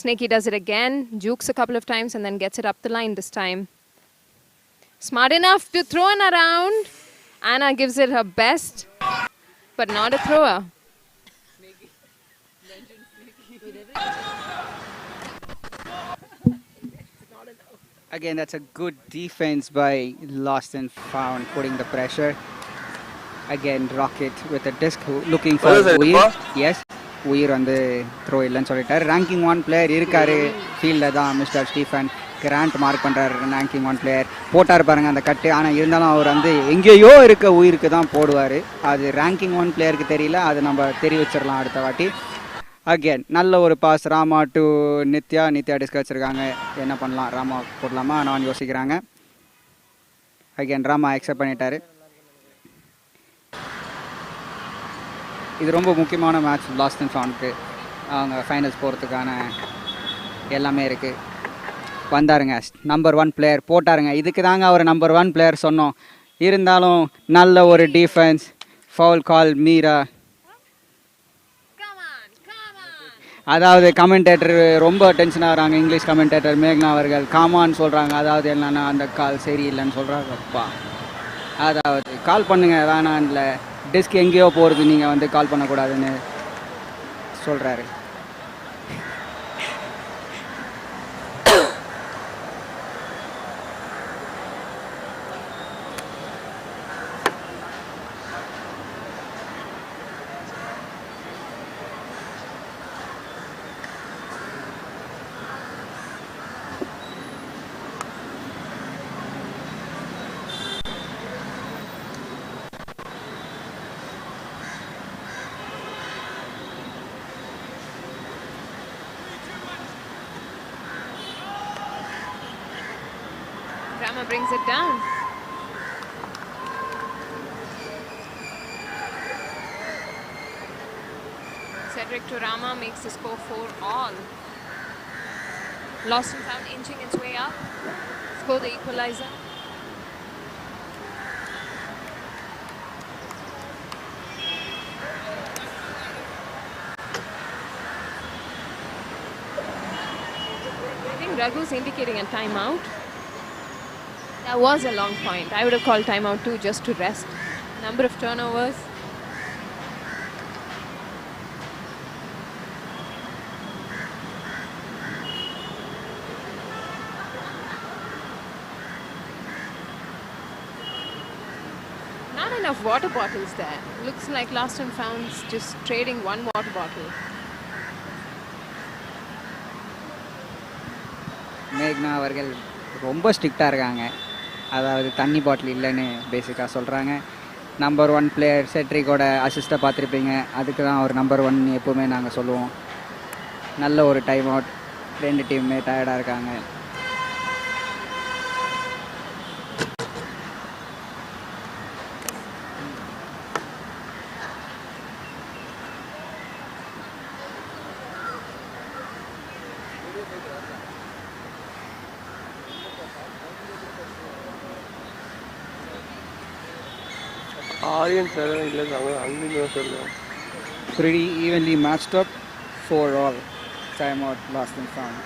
Snakey does it again, jukes a couple of times and then gets it up the line this time. Smart enough to throw it around. Anna gives it her best, but not a thrower. Again, that's a good defense by Lost and Found, putting the pressure. Again, Rocket with a disc looking for Weir. Yes, Weir வந்து throw இல்லைன்னு சொல்லிட்டார். Ranking 1 player இருக்காரு ஃபீல்டில் தான் mister Stephen. Grand mark பண்ணுறாரு ranking 1 player. போட்டார் பாருங்கள் அந்த கட்டு. ஆனால் இருந்தாலும் அவர் வந்து எங்கேயோ இருக்க உயிருக்கு தான் போடுவார். அது ரேங்கிங் 1 பிளேயருக்கு தெரியல, அது நம்ம தெரிவிச்சிடலாம் அடுத்த வாட்டி. அகேன் நல்ல ஒரு pass Rama to Nithya. Nithya disc வச்சுருக்காங்க. என்ன பண்ணலாம், ராமா போடலாமா நான் யோசிக்கிறாங்க. அகேன் ராமா அக்செப்ட் பண்ணிட்டாரு. இது ரொம்ப முக்கியமான மேட்ச் லாஸ்ட் அண்ட் ஃபவுண்டுக்கு. அவங்க ஃபைனல்ஸ் போகிறதுக்கான எல்லாமே இருக்குது. வந்தாருங்க நம்பர் 1 பிளேயர், போட்டாருங்க. இதுக்கு தாங்க அவர் நம்பர் 1 பிளேயர் சொன்னோம். இருந்தாலும் நல்ல ஒரு டிஃபென்ஸ். ஃபவுல் கால் மீரா. அதாவது கமெண்டேட்டர் ரொம்ப டென்ஷன் ஆகிறாங்க. இங்கிலீஷ் கமெண்டேட்டர் மேக்னா அவர்கள் காமான்னு சொல்கிறாங்க. அதாவது என்னன்னா அந்த கால் சரியில்லைன்னு சொல்கிறாங்கப்பா. அதாவது கால் பண்ணுங்கள் வேணாம், இல்லை டிஸ்க் எங்கேயோ போகிறது, நீங்கள் வந்து கால் பண்ணக்கூடாதுன்னு சொல்கிறாரு. Rama brings it down. Cedric to Rama makes the score 4-all. Lost and Found inching its way up. Score the equalizer. I think Raghu's indicating a timeout. That was a long point. I would have called timeout too, just to rest. Number of turnovers. Not enough water bottles there. Looks like Lost and Found's just trading one water bottle. மேக்னா அவர்கள் ரொம்ப ஸ்ட்ரிக்டாக இருக்காங்க. அதாவது தண்ணி பாட்டில் இல்லைன்னு பேசிக்காக சொல்கிறாங்க. நம்பர் 1 பிளேயர் செட்ரிக்கோட அசிஸ்ட்டை பார்த்துருப்பீங்க. அதுக்கு தான் அவர் நம்பர் 1 எப்போவுமே நாங்கள் சொல்லுவோம். நல்ல ஒரு டைம் அவுட். 2 டீமுமே டயர்டாக இருக்காங்க. ஆடியன்ஸ் யாரும் இல்லை அங்கே சொல்லுவேன். Pretty evenly matched up for all. Time out, lost and found.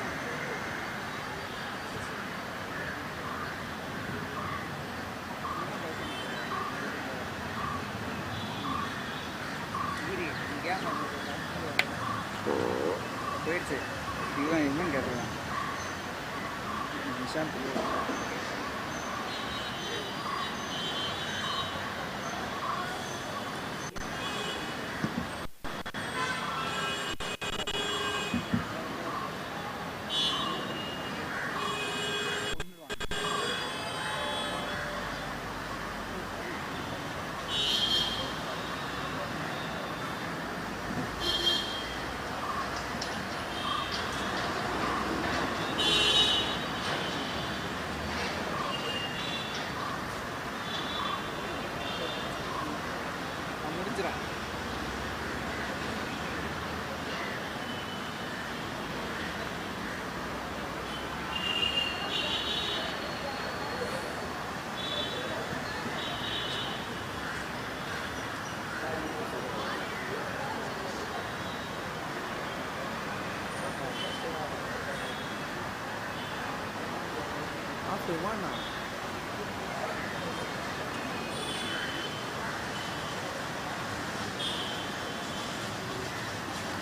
போயிடுச்சு இவன் இன்னும் கேட்டுருவான்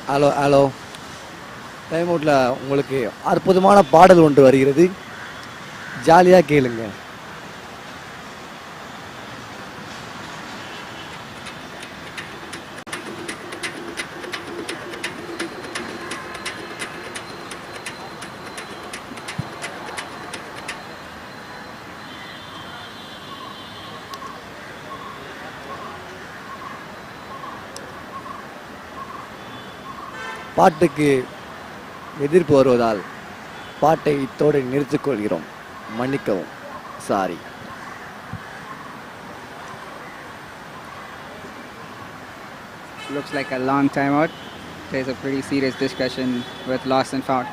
ஹலோ ஹலோ டைம் அவுட்டில் உங்களுக்கு அற்புதமான பாடல் ஒன்று வருகிறது, ஜாலியாக கேளுங்க. பாட்டுக்கு எதிர்ப்பு வருவதால் பாட்டை இத்தோடு நிறுத்திக் கொள்கிறோம், மன்னிக்கவும், sorry. Looks like a long time out. There's a pretty serious discussion with lost and found.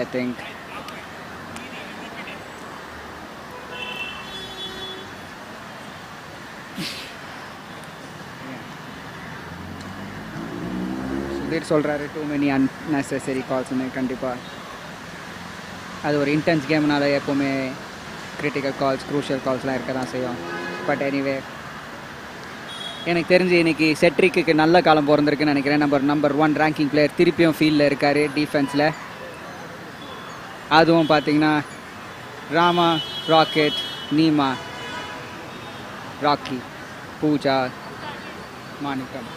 I think Sudhir சொல்கிறாரு டூ மெனி அன்னெசரி கால்ஸ்னு. கண்டிப்பாக அது ஒரு இன்டென்ஸ் கேம்னால எப்போவுமே கிரிட்டிக்கல் கால்ஸ் க்ரூஷியல் கால்ஸ்லாம் இருக்க தான் செய்யும். பட் எனிவே எனக்கு தெரிஞ்சு இன்றைக்கி செட்ரிக்கு நல்ல காலம் பிறந்திருக்குன்னு நினைக்கிறேன். நம்பர் 1 ரேங்கிங் பிளேயர் திருப்பியும் ஃபீல்டில் இருக்கார் டிஃபென்ஸில். அதுவும் பார்த்திங்கன்னா Rama, Rocket, Neema, Rocky, Pooja, Manickam.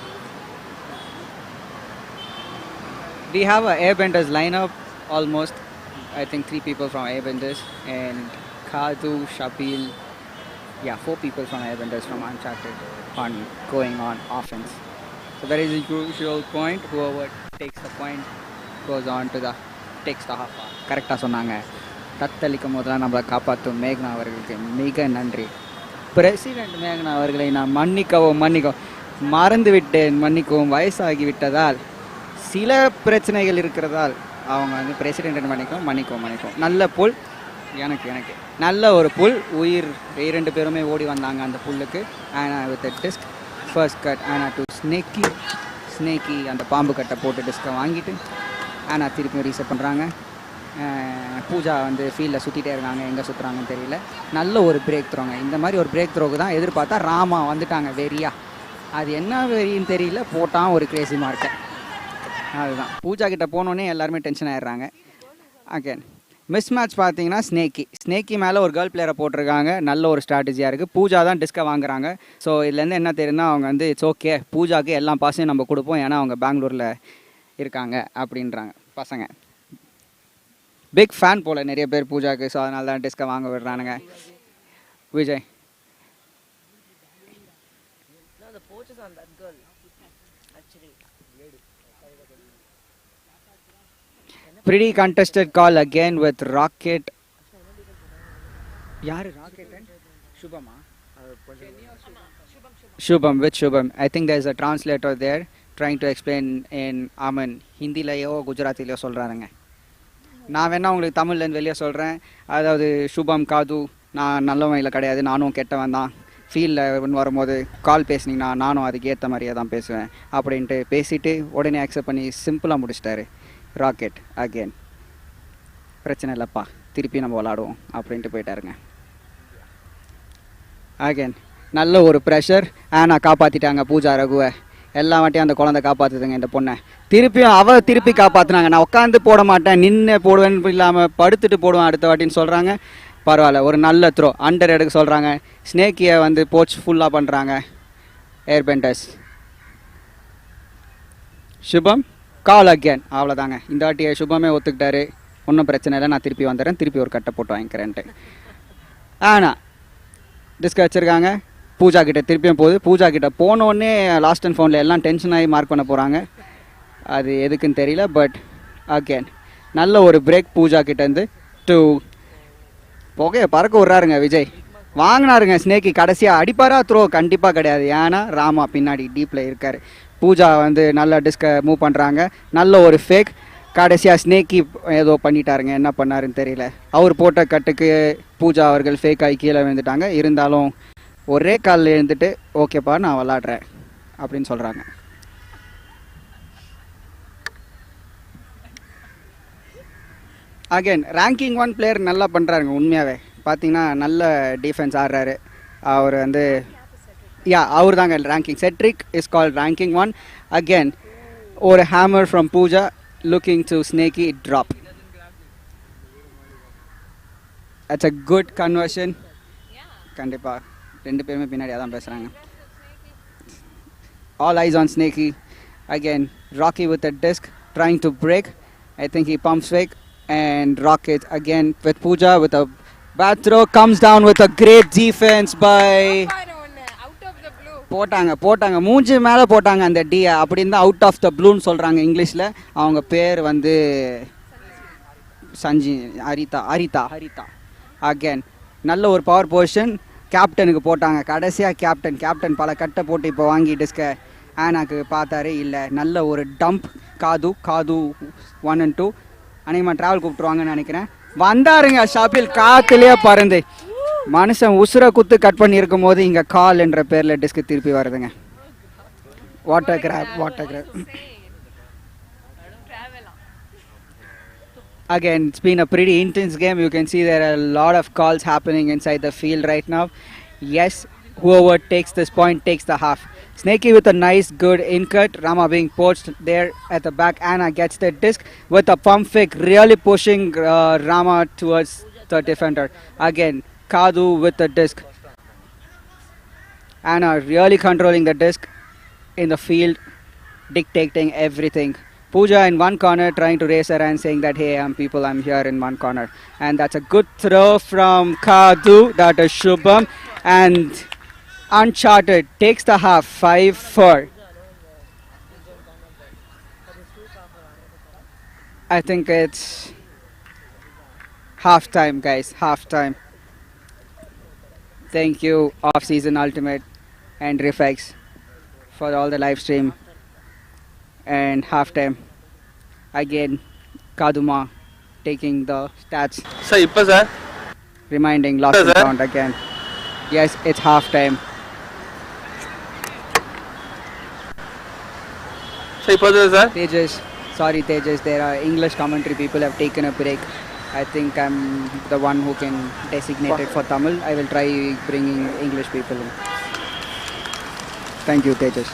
We have a Airbenders lineup almost. I think 3 people from Airbenders and Kadu, Shabil. Yeah, 4 people from Airbenders from UNCHARTED on going on offense. So that is a crucial point. Whoever takes the point goes on to takes the half. கரெக்டாக சொன்னாங்க. தத்தளிக்கும் போதெல்லாம் நம்மளை காப்பாற்றும் மேக்னா அவர்களுக்கு மிக நன்றி. President மேக்னா அவர்களை நான் மன்னிக்கவும் மறந்து விட்டேன், மன்னிக்கவும். வயசாகி விட்டதால் சில பிரச்சனைகள் இருக்கிறதால் அவங்க வந்து பிரசிடென்ட் மன்னிக்கவும். நல்ல புல், எனக்கு நல்ல ஒரு புல். உயிர் 2 பேருமே ஓடி வந்தாங்க அந்த புல்லுக்கு. ஆனா வித் டிஸ்க் ஃபர்ஸ்ட் கட் ஆனா டு ஸ்னேக்கி அந்த பாம்பு கட்டை போட்டு டிஸ்கை வாங்கிட்டு ஆனா திருப்பி ரீசெட் பண்ணுறாங்க. பூஜா வந்து ஃபீல்டில் சுற்றிட்டே இருக்காங்க, எங்கே சுற்றுறாங்கன்னு தெரியல. நல்ல ஒரு பிரேக் த்ரோங்க. இந்த மாதிரி ஒரு பிரேக் த்ரோக்கு தான் எதிர்பார்த்தா ராமா வந்துட்டாங்க வெறியா. அது என்ன வெறின்னு தெரியல, போட்டான் ஒரு கிரேசி மார்க்கை. அதுதான் பூஜா கிட்ட போனோன்னே எல்லாருமே டென்ஷன் ஆகிடுறாங்க. அகேன் மிஸ் மேட்ச் பார்த்தீங்கன்னா ஸ்னேக்கி மேலே ஒரு கேர்ள் பிளேயரை போட்டிருக்காங்க. நல்ல ஒரு ஸ்ட்ராட்டஜியாக இருக்குது. பூஜா தான் டிஸ்கை வாங்குறாங்க. ஸோ இதுலேருந்து என்ன தெரியுதுன்னா அவங்க வந்து இட்ஸ் ஓகே, பூஜாவுக்கு எல்லா பாஸையும் நம்ம கொடுப்போம், ஏன்னா அவங்க பெங்களூரில் இருக்காங்க அப்படின்றாங்க பசங்க. பிக் ஃபேன் போல் நிறைய பேர் பூஜாவுக்கு. ஸோ அதனால தான் டிஸ்கை வாங்க விடுறானுங்க. Vijay pretty contested call again with Rocket. யாரு Rocket and Shubhama? Shubham with Shubham. I think there's a translator there trying to explain in Aman. ஹிந்திலையோ குஜராத்திலையோ சொல்கிறாருங்க. நான் வேணா உங்களுக்கு தமிழ்லேருந்து வெளியே சொல்கிறேன். அதாவது சுபம், காது, நான் நல்லவன் இல்லை கிடையாது, நானும் கெட்டவன் தான். ஃபீல்டில் வரும்போது கால் பேசுனீங்கன்னா நானும் அதுக்கு ஏற்ற மாதிரியே தான் பேசுவேன் அப்படின்ட்டு பேசிவிட்டு உடனே அக்செப்ட் பண்ணி சிம்பிளாக முடிச்சிட்டாரு. ராக்கெட் அகெயின் பிரச்சனை இல்லைப்பா, திருப்பி நம்ம விளாடுவோம் அப்படின்ட்டு போயிட்டாருங்க. அகெயின் நல்ல ஒரு ப்ரெஷர். நான் காப்பாற்றிட்டாங்க பூஜா ரகுவை. எல்லா வாட்டியும் அந்த குழந்தை காப்பாற்றுதுங்க இந்த பொண்ணை. திருப்பியும் திருப்பி காப்பாற்றினாங்க. நான் உட்காந்து போட மாட்டேன், நின்று போடுவேன்னு இல்லாமல் படுத்துட்டு போடுவேன் அடுத்த வாட்டின்னு சொல்கிறாங்க. பரவாயில்ல, ஒரு நல்ல த்ரோ அண்டர் எடுக்க சொல்கிறாங்க. ஸ்னேக்கியை வந்து போச் ஃபுல்லாக பண்ணுறாங்க ஏர்பெண்டர்ஸ். சுபம் கால் அகேன். அவ்வளோதாங்க, இந்த வாட்டியை சுபமே ஒத்துக்கிட்டாரு. ஒன்றும் பிரச்சனை இல்லை, நான் திருப்பி வந்துடுறேன், திருப்பி ஒரு கட்டை போட்டு வாங்கிக்கிறேன்ட்டு. ஆனால் டிஸ்க் வச்சுருக்காங்க. பூஜா கிட்ட திருப்பியும் போகுது. பூஜா கிட்ட போனோடனே லாஸ்ட் அண்ட் ஃபவுண்டில் எல்லாம் டென்ஷன் ஆகி மார்க் பண்ண போகிறாங்க. அது எதுக்குன்னு தெரியல. பட் அகேன் நல்ல ஒரு பிரேக் பூஜா கிட்டேருந்து. புகையை பறக்க விட்றாருங்க விஜய். வாங்கினாருங்க ஸ்னேக்கி. கடைசியாக அடிப்பாரா த்ரோ? கண்டிப்பாக கிடையாது. ஏன்னா ராமா பின்னாடி டீப்பில் இருக்கார். பூஜா வந்து நல்ல டிஸ்கை மூவ் பண்ணுறாங்க. நல்ல ஒரு ஃபேக். கடைசியாக ஸ்னேக்கி ஏதோ பண்ணிட்டாருங்க, என்ன பண்ணாருன்னு தெரியல. அவர் போட்ட கட்டுக்கு பூஜா அவர்கள் ஃபேக் ஆகி கீழே விழுந்துட்டாங்க. இருந்தாலும் ஒரே காலில் எழுந்துட்டு ஓகேப்பா நான் விளாட்றேன் அப்படின்னு சொல்கிறாங்க. அகெயின் ரேங்கிங் 1 பிளேயர் நல்லா பண்ணுறாருங்க. உண்மையாகவே பார்த்தீங்கன்னா நல்ல டிஃபென்ஸ் ஆடுறாரு. அவர் வந்து அவர் தாங்க ranking. Cedric is called ranking 1. Again ஒரு hammer from Pooja looking to sneaky drop. It's a good conversion. கண்டிப்பாக ரெண்டு பேருமே பின்னாடியாக தான் பேசுகிறாங்க. All eyes on Snakey. Again, Rocky with a disc, trying to break. I think he pumps fake. And Rocket again with Pooja with a bad throw. Comes down with a great defense by... போட்டாங்க மூஞ்சி மேலே போட்டாங்க அந்த டியை. அப்படின்னு தான் out of the ப்ளூன்னு சொல்கிறாங்க இங்கிலீஷில். அவங்க பேர் வந்து ஹரிதா. அகேன் நல்ல ஒரு பவர் பொசிஷன். கேப்டனுக்கு போட்டாங்க. கடைசியாக கேப்டன் பல கட்டை போட்டு இப்போ வாங்கி டிஸ்கை ஆனாக்கு பார்த்தாரு. இல்லை, நல்ல ஒரு டம்ப். காது 1 and 2. அன்னைக்கு ட்ராவல் கூப்பிட்டுருவாங்கன்னு நினைக்கிறேன். வந்தாருங்க ஷாப்பில் காத்துலேயே பறந்து. மனுஷன் உசுரை குத்து கட் பண்ணியிருக்கும் போது இங்கே கால் என்ற பேரில் டிஸ்க்கு திருப்பி வருதுங்க. Water grab. Again, it's been a pretty intense game. You can see there are a lot of calls happening inside the field right now. Yes, whoever takes this point takes the half. Snakey with a nice good in cut. Rama being poached there at the back. Anna gets the disc with a pump fake, really pushing Rama towards the defender. Again, Kadu with the disc. Anna really controlling the disc in the field, dictating everything. Pooja in one corner trying to raise her hand saying that, hey, I'm here in one corner. And that's a good throw from Kadu. That is Shubham. And Uncharted takes the half 5-4. I think it's half time, guys. Half time. Thank you, Off-Season Ultimate and Refex for all the live stream. And half time. Again, Kaduma taking the stats. Sir, ippa sir. Reminding lost and count again. Yes, it's half time. Sir, ippa sir. Tejas, sorry Tejas, there are English commentary people have taken a break. I think I'm the one who can designate it for Tamil. I will try bringing English people in. Thank you, Tejas.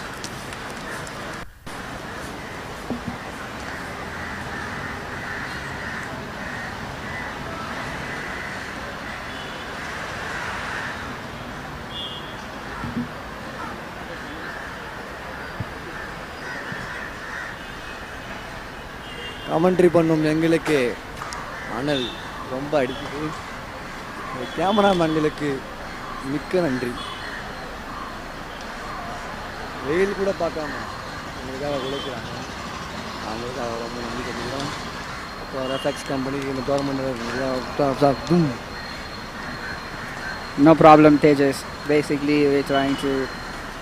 Commentary பண்ணும் எங்களுக்கு அனல் ரொம்ப அடிக்குது. கேமராமேன்களுக்கு மிக்க நன்றி. வெயில் கூட பார்க்காம எங்களுக்காக உழைக்கிறாங்க. அவங்களுக்காக ரொம்ப நன்றி சொல்லிக்கிறோம். அப்புறம் ரெஃபெக்ஸ் கம்பெனி இந்த government. No problem, Tejas. Basically, we're trying to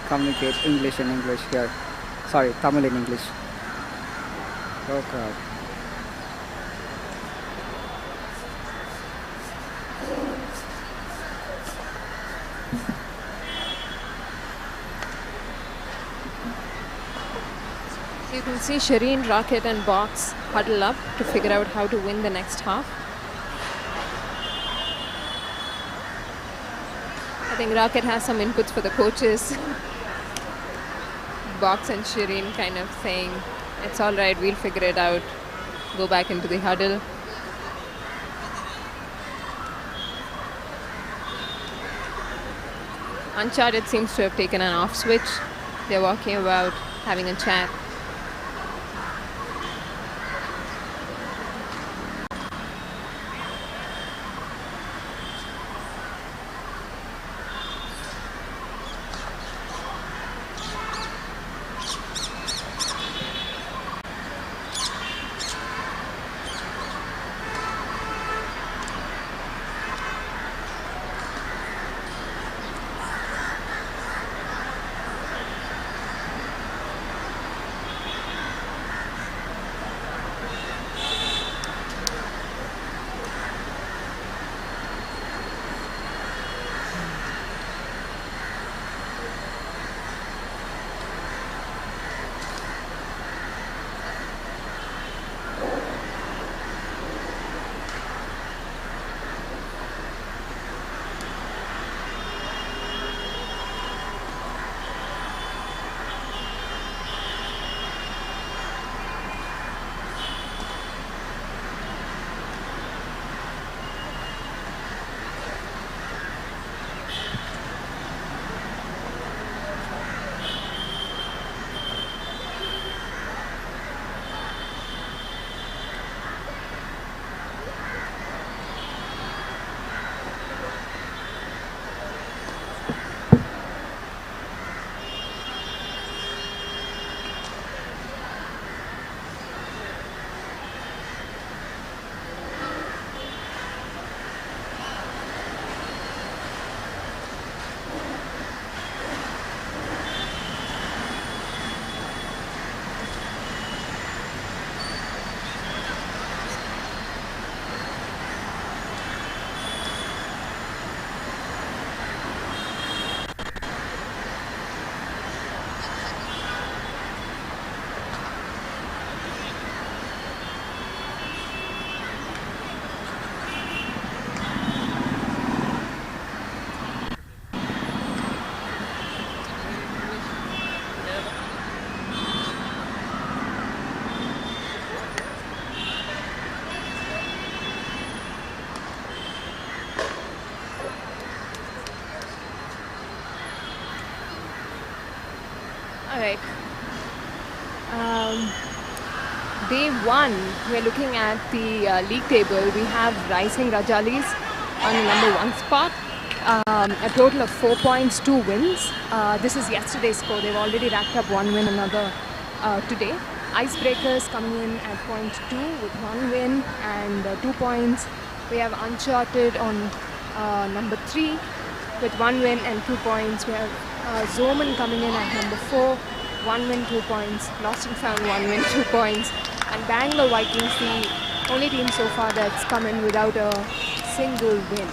communicate English in English here. Sorry, Tamil in English. Okay. We'll see Shireen, Rocket and Box huddle up to figure out how to win the next half. I think Rocket has some inputs for the coaches. Box and Shireen kind of saying, it's all right, we'll figure it out. Go back into the huddle. Uncharted seems to have taken an off switch. They're walking about, having a chat. All right. Day one, we're looking at the league table. We have Rising Rajalis on the number one spot. A total of 4 points, 2 wins. This is yesterday's score. They've already racked up 1 win, another today. Icebreakers coming in at point 2 with 1 win and 2 points. We have Uncharted on number 3 with 1 win and 2 points. We have Zoman coming in at number 4, 1 win, 2 points. Lost and Found, 1 win, 2 points. And Bangalore Vikings, the only team so far that's come in without a single win.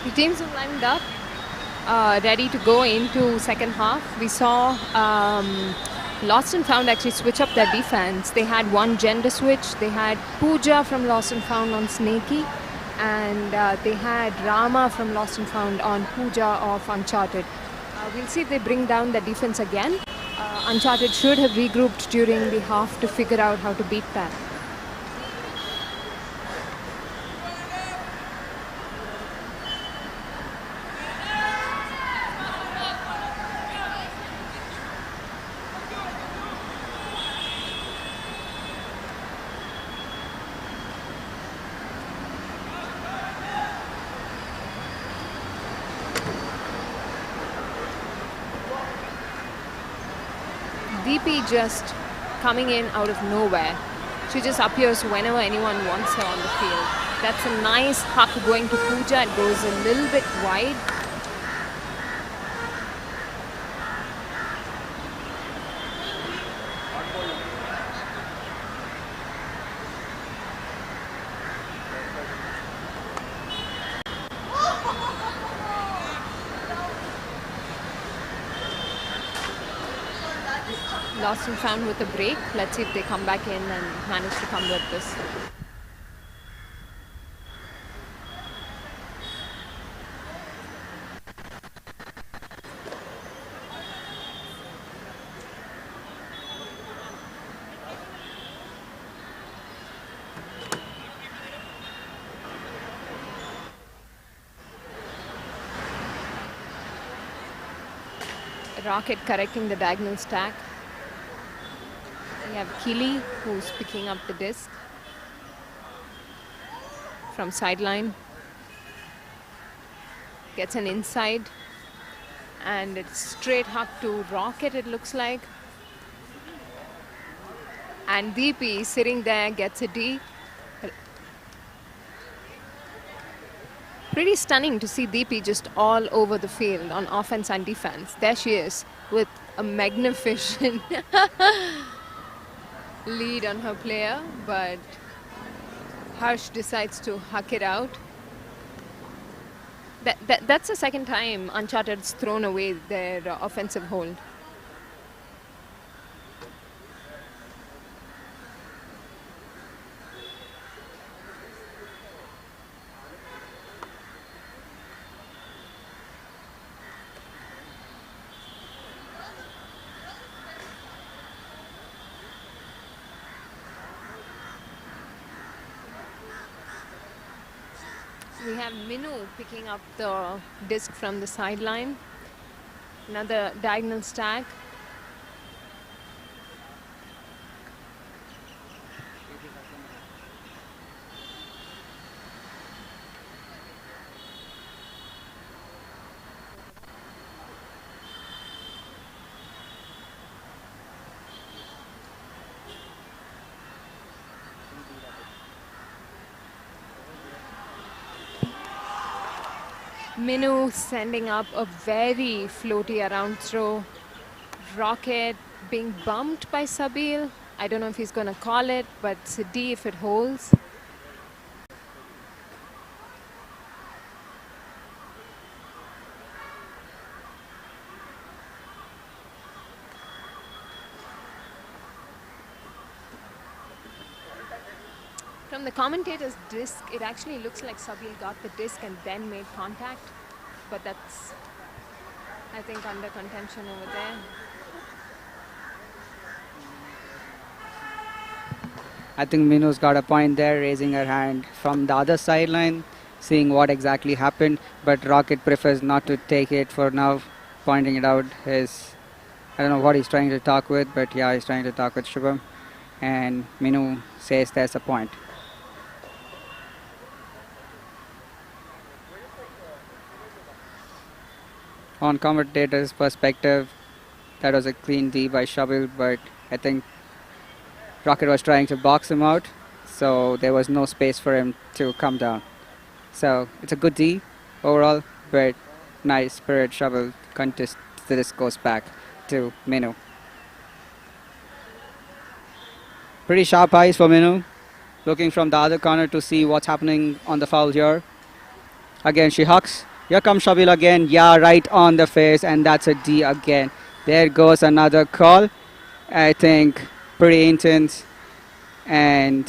The teams have lined up, ready to go into second half. We saw Lost and Found actually switch up their defense. They had one gender switch. They had Pooja from Lost and Found on Snakey, and they had Rama from Lost and Found on Pooja of Uncharted. We'll see if they bring down the defense again. Uncharted should have regrouped during the half to figure out how to beat that. DP just coming in out of nowhere. She just appears whenever anyone wants her on the field. That's a nice huck going to Pooja. It goes a little bit wide. Lost and found with a break. Let's see if they come back in and manage to convert this. Rocket correcting the diagonal stack. We have Kili, who's picking up the disc from sideline. Gets an inside. And it's straight huck to Rocket, it looks like. And DP sitting there gets a D. Pretty stunning to see DP just all over the field on offense and defense. There she is with a magnificent lead on her player, but Harsh decides to huck it out. That's the second time Uncharted's thrown away their offensive hold. We have Minu picking up the disc from the sideline. Another diagonal stack. Minu sending up a very floaty around throw. Rocket being bumped by Sabil. I don't know if he's going to call it, but it's a D if it holds. From the commentator's disc, it actually looks like Sabil got the disc and then made contact. But that's, I think, under contention over there. I think Minu's got a point there, raising her hand from the other sideline, seeing what exactly happened. But Rocket prefers not to take it for now, pointing it out. I don't know what he's trying to talk with, but yeah, he's trying to talk with Shubham. And Minu says there's a point. On commentator's perspective, that was a clean D by Shabil, but I think Rocket was trying to box him out, so there was no space for him to come down. So it's a good D overall, but nice spirit Shabil contest. This goes back to Minu. Pretty sharp eyes for Minu, looking from the other corner to see what's happening on the foul here. Again, she hucks. Here comes Shabil again. Yeah, right on the face, and that's a D again. There goes another call. I think pretty intense, and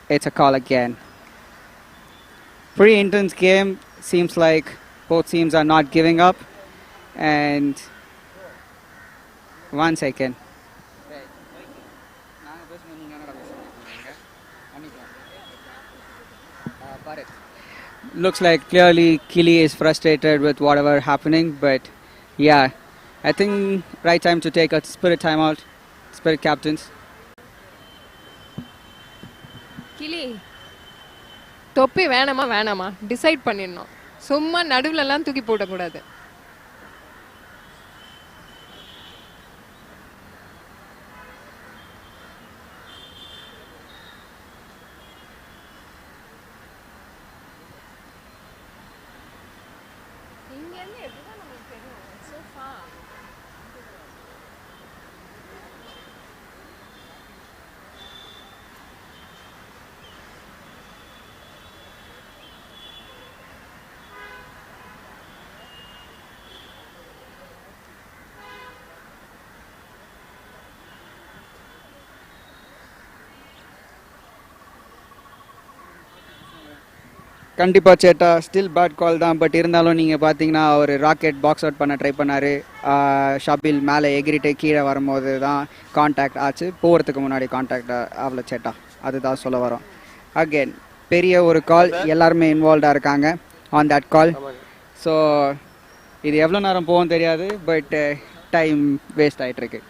it's a call again. Pretty intense game. Seems like both teams are not giving up. And 1 second. Looks like clearly Kili is frustrated with whatever happening, but yeah, I think right time to take a spirit timeout. Spirit captains. Kili, தொப்பி வேணாமா வேணாமா decide பண்ணிடணும். சும்மா நடுவுலலாம் தூக்கி போடக்கூடாது. கண்டிப்பாக சேட்டா still bad கால் தான். பட் இருந்தாலும் நீங்கள் பார்த்தீங்கன்னா அவர் ராக்கெட் பாக்ஸ் அவுட் பண்ண ட்ரை பண்ணார். ஷபில் மேலே எகிரிட்டு கீழே வரும்போது தான் கான்டாக்ட் ஆச்சு. போகிறதுக்கு முன்னாடி கான்டாக்ட் ஆகல சேட்டா. அதுதான் சொல்ல வரோம். அகெயின் பெரிய ஒரு கால், எல்லாருமே இன்வால்வ்டாக இருக்காங்க ஆன் தட் கால். ஸோ இது எவ்வளோ நேரம் போகும் தெரியாது, பட் டைம் வேஸ்ட் ஆகிட்டுருக்கு.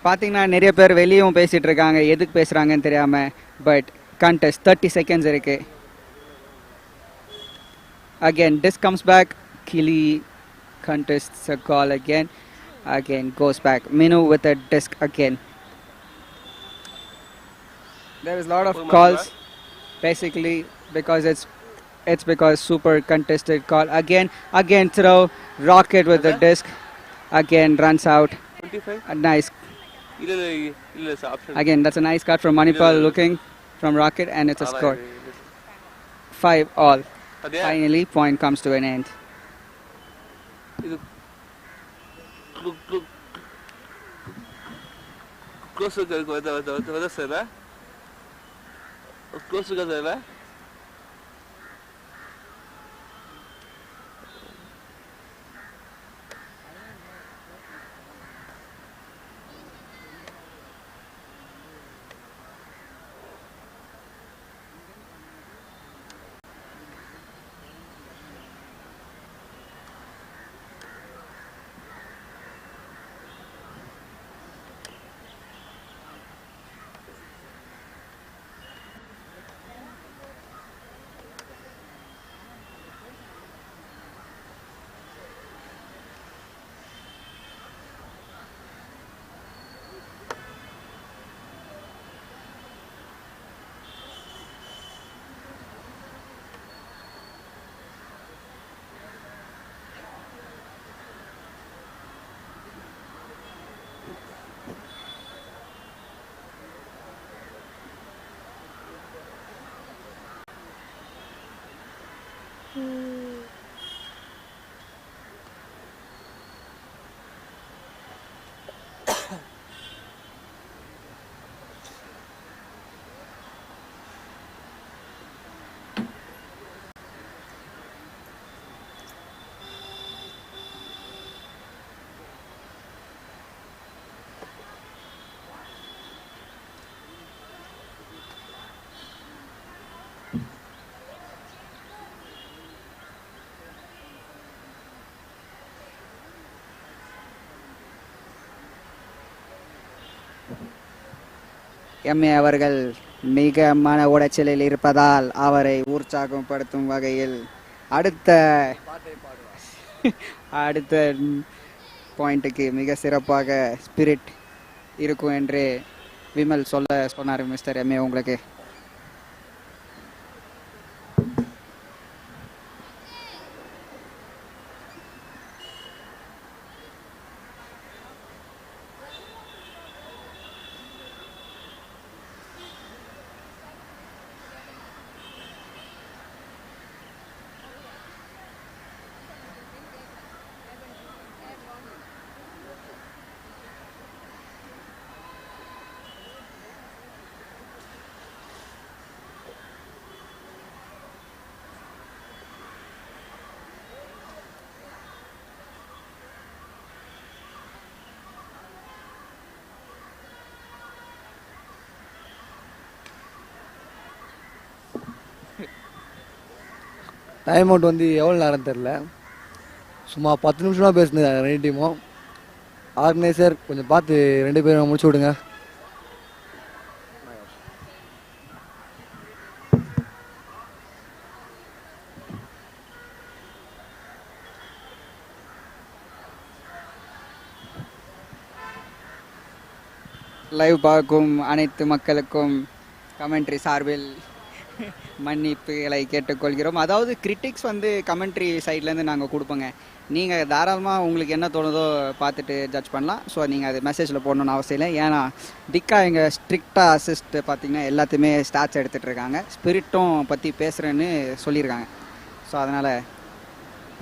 பார்த்தீங்கன்னா நிறைய பேர் வெளியும் பேசிகிட்டு இருக்காங்க, எதுக்கு பேசுகிறாங்கன்னு தெரியாமல். பட் contest 30 seconds இருக்குது. Again this comes back. Kili contests a call again. Again goes back. Minu with a disc again. There is a lot of calls basically because it's because super contested call. Again throw. Rocket with the disc. Again runs out. 25. A nice. Again that's a nice cut from Manipal looking from Rocket, and it's a score. 5-all. Finally point comes to an end. Close to the close to the MA அவர்கள் மிக மன உடைச்சலில் இருப்பதால் அவரை உற்சாகப்படுத்தும் வகையில் அடுத்த பாயிண்ட்டுக்கு மிக சிறப்பாக ஸ்பிரிட் இருக்கும் என்று விமல் சொன்னார். மிஸ்டர் எம்ஏ உங்களுக்கு டைம் அவுட் வந்து எவ்வளோ நேரம் தெரில, சும்மா 10 நிமிஷம் தான் பேசுனேன் ரெண்டு டீமும். ஆர்கனைசர் கொஞ்சம் பார்த்து 2 பேரும் முடிச்சு விடுங்க. லைவ் பார்க்கும் அனைத்து மக்களுக்கும் கமெண்ட்ரி சார்பில் மன்னிப்புகளை கேட்டுக்கொள்கிறோம். அதாவது கிரிட்டிக்ஸ் வந்து கமெண்ட்ரி சைட்லேருந்து நாங்கள் கொடுப்போங்க. நீங்கள் தாராளமாக உங்களுக்கு என்ன தோணுதோ பார்த்துட்டு ஜட்ஜ் பண்ணலாம். ஸோ நீங்கள் அது மெசேஜில் போடணுன்னு அவசியம் இல்லை. ஏன்னா திக்கா எங்கள் ஸ்ட்ரிக்டாக அசிஸ்ட் பார்த்திங்கன்னா எல்லாத்தையுமே ஸ்டாட்ச் எடுத்துகிட்டு இருக்காங்க. ஸ்பிரிட்டும் பற்றி பேசுகிறேன்னு சொல்லியிருக்காங்க. ஸோ அதனால்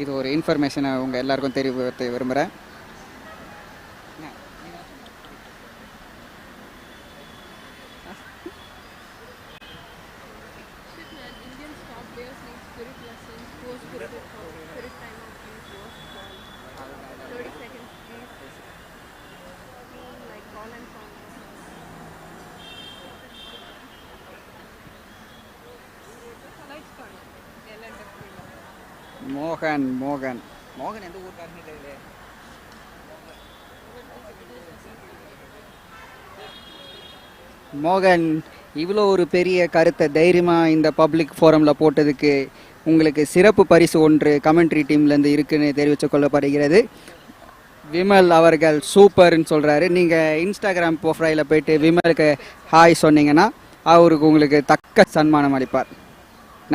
இது ஒரு இன்ஃபர்மேஷனை உங்கள் எல்லாருக்கும் தெரிவிக்க விரும்புகிறேன். மோகன் எந்த ஊருக்காரன்னு தெரியல. மோகன் இவ்வளோ ஒரு பெரிய கருத்தை தைரியமாக இந்த பப்ளிக் ஃபோரமில் போட்டதுக்கு உங்களுக்கு சிறப்பு பரிசு ஒன்று கமெண்ட்ரி டீம்லேருந்து இருக்குன்னு தெரிவித்து கொள்ளப்படுகிறது. விமல் அவர்கள் சூப்பர்ன்னு சொல்கிறாரு. நீங்கள் இன்ஸ்டாகிராம் ப்ரொஃபைலில் போயிட்டு விமலுக்கு ஹாய் சொன்னீங்கன்னா அவருக்கு உங்களுக்கு தக்க சன்மானம் அளிப்பார்.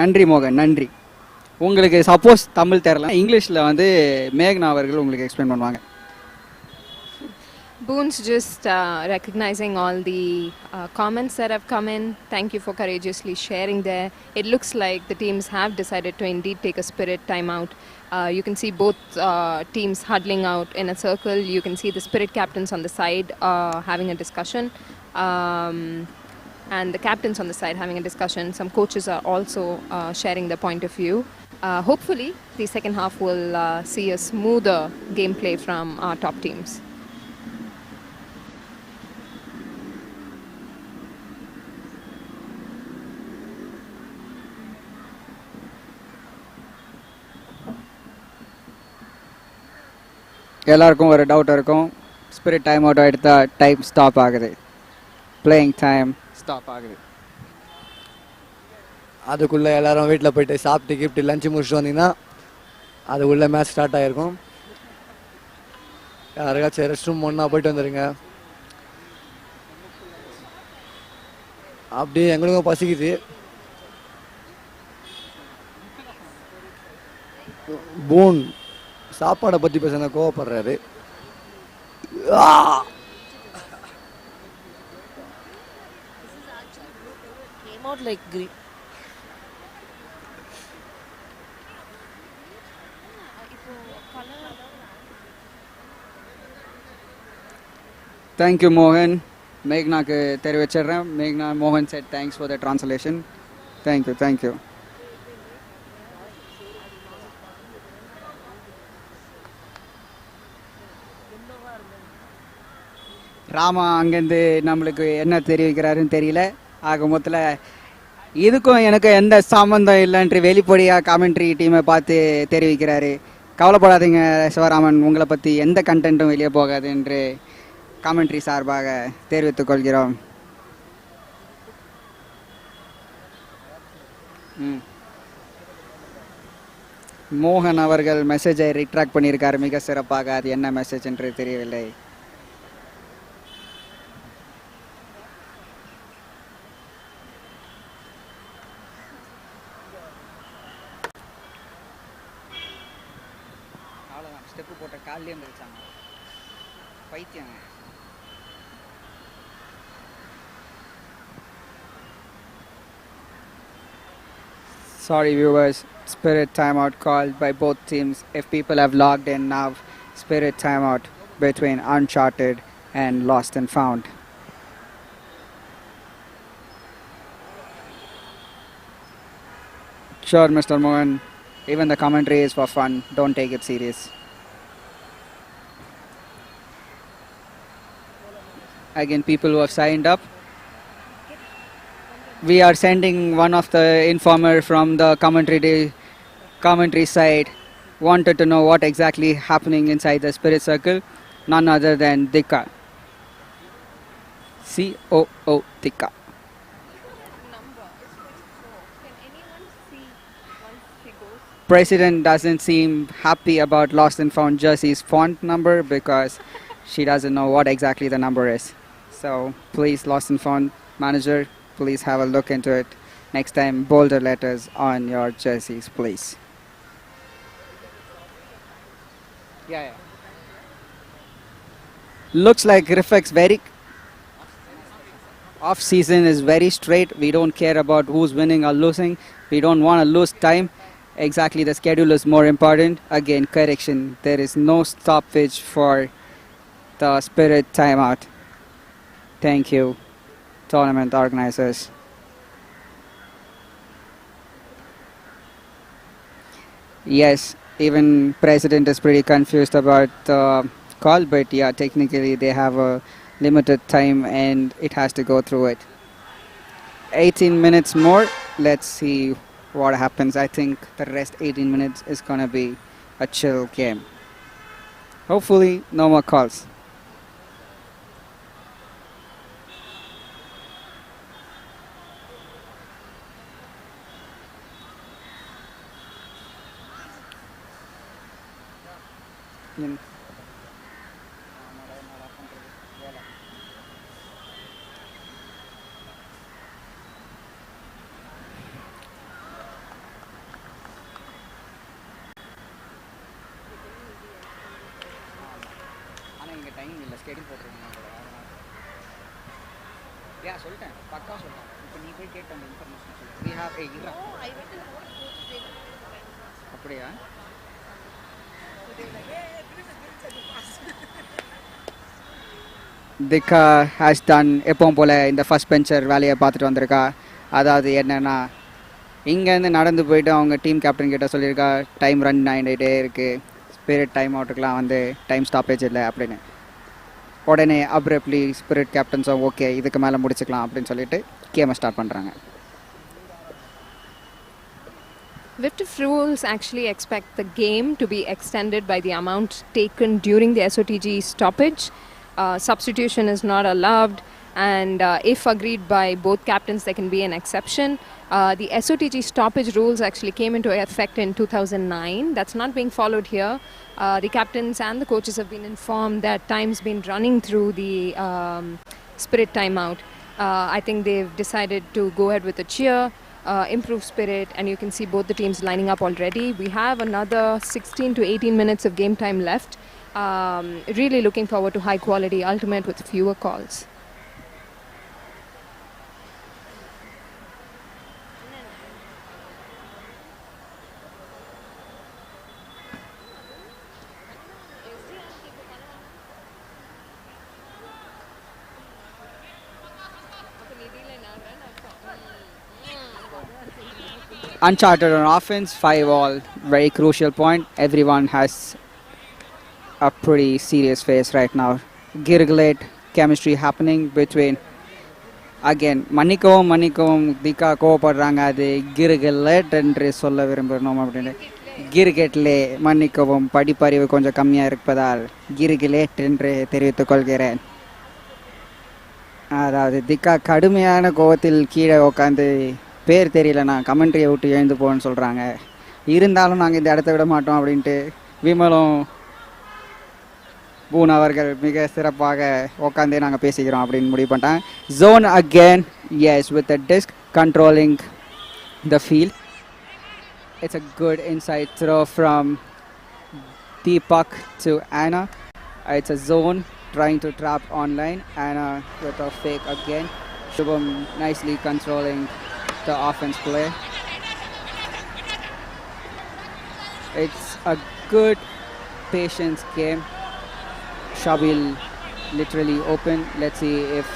நன்றி மோகன், நன்றி. உங்களுக்கு சப்போஸ் தமிழ் தெரியல, இங்கிலீஷில் வந்து மேக்னா அவர்கள் உங்களுக்கு எக்ஸ்பிளைன் பண்ணுவாங்க. Boons just recognizing all the comments that have come in. Thank you for courageously sharing there. It looks like the teams have decided to indeed take a spirit timeout. You can see both teams huddling out in a circle. You can see the spirit captains on the side having a discussion. And the captains on the side having a discussion. Some coaches are also sharing their point of view. Hopefully, the second half will see a smoother gameplay from our top teams. எல்லாருக்கும் ஒரு doubt இருக்கும். Spirit time out எடுத்தா time stop ஆகுது, playing time stop ஆகுது. அதுக்குள்ளே எல்லோரும் வீட்டில் போய்ட்டு சாப்பிட்டு கிஃப்ட்டு லஞ்சு முடிச்சுட்டு வந்தீங்கன்னா அதுக்குள்ளே மேட்ச் ஸ்டார்ட் ஆகிருக்கும். யாருக்காச்சும் ரெஸ்ட் ரூம் ஒன்றா போயிட்டு வந்துடுங்க. அப்படியே எங்களுக்கும் பசிக்குது. பூன் சாப்பாடை பற்றி பேசுனா கோவப்படுறாரு. Came out like green. Thank you மோகன். மேக்னாக்கு தெரிவிச்சிடுறேன். மேக்னா மோகன் said thanks for the translation. Thank you. Rama அங்கேருந்து நம்மளுக்கு என்ன தெரிவிக்கிறாருன்னு தெரியல. ஆக மொத்தத்தில் இதுக்கும் எனக்கு எந்த சம்மந்தம் இல்லைன்று வெளிப்படையாக காமெண்ட்ரி டீமை பார்த்து தெரிவிக்கிறாரு. கவலைப்படாதீங்க சிவராமன், உங்களை பற்றி எந்த கண்டென்ட்டும் வெளியே போகாது என்று காமெண்ட்ரி சார்பாக தெரிவித்துக் கொள்கிறோம். மோகன் அவர்கள் மெசேஜை ரிட்ராக்ட் பண்ணியிருக்காரு மிக சிறப்பாக. அது என்ன மெசேஜ் என்று தெரியவில்லை. ஸ்டெப்பு போட்ட காலிலே இருந்துச்சாங்க பைத்தியம். Sorry viewers, spirit timeout called by both teams. If people have logged in now, spirit timeout between Uncharted and Lost and Found. Sure, Mr. Mohan. Even the commentary is for fun. Don't take it serious. Again, people who have signed up. We are sending one of the informer from the commentary side. Wanted to know what exactly happening inside the spirit circle. None other than Dika. COO Dika. President doesn't seem happy about Lost and Found Jersey's font number because she doesn't know what exactly the number is. So please, Lost and Found manager, please have a look into it. Next time, bolder letters on your jerseys, please. Yeah. Looks like Refex very off season is very straight. We don't care about who's winning or losing. We don't want to lose time. Exactly, the schedule is more important. Again, correction. There is no stoppage for the Spirit timeout. Thank you, tournament organizers. Yes, even president is pretty confused about the call, but yeah, technically they have a limited time and it has to go through it. 18 minutes more. Let's see what happens. I think the rest 18 minutes is gonna be a chill game. Hopefully, no more calls. Dika has done எப்பவும் போல இந்த first bencher வேலையை பார்த்துட்டு வந்திருக்கா. அதாவது என்னன்னா இங்கேருந்து நடந்து போயிட்டு அவங்க டீம் கேப்டன் கிட்ட சொல்லியிருக்கா டைம் ரன் ஆகிட்டே இருக்குது, ஸ்பிரிட் டைம் அவுட்டுக்கெலாம் வந்து டைம் ஸ்டாப்பேஜ் இல்லை அப்படின்னு. உடனே அப்ரப்லி ஸ்பிரிட் கேப்டன்ஸும் ஓகே இதுக்கு மேலே முடிச்சுக்கலாம் அப்படின்னு சொல்லிட்டு கேமை ஸ்டார்ட் பண்ணுறாங்க. VIFTF rules actually expect the game to be extended by the amount taken during the SOTG stoppage. Substitution is not allowed, and if agreed by both captains, there can be an exception. The SOTG stoppage rules actually came into effect in 2009. That's not being followed here. The captains and the coaches have been informed that time's been running through the Spirit timeout. I think they've decided to go ahead with a cheer, improve spirit, and you can see both the teams lining up already. We have another 16 to 18 minutes of game time left. Really looking forward to high quality ultimate with fewer calls. Uncharted on offense, 5-all, very crucial point. Everyone has a pretty serious face right now. Gurglate chemistry happening between, again, மன்னிக்கவும் திகா கோவப்படுறாங்க. அது கிர்கலேட் என்று சொல்ல விரும்புகிறோம் அப்படின்னு. கிர்கெட்லே மன்னிக்கவும், படிப்பறிவு கொஞ்சம் கம்மியாக இருப்பதால் கிர்கலேட் என்று தெரிவித்துக் கொள்கிறேன். அதாவது திகா கடுமையான கோவத்தில் கீழே உட்காந்து பேர் தெரியலண்ணா கமெண்ட்ரியை விட்டு எழுந்து போகணுன்னு சொல்கிறாங்க. இருந்தாலும் நாங்கள் இந்த இடத்த விட மாட்டோம் அப்படின்ட்டு விமலும் பூன் அவர்கள் மிக சிறப்பாக உட்காந்தே நாங்கள் பேசிக்கிறோம் அப்படின்னு முடிவு பண்ணிட்டாங்க. Zone again, yes, with the disc controlling the field. It's a good inside throw from Deepak to Anna. It's a zone trying to trap online. Anna with a fake again. Shubham nicely controlling the offense play. It's a good patience game. Shabil literally open. Let's see if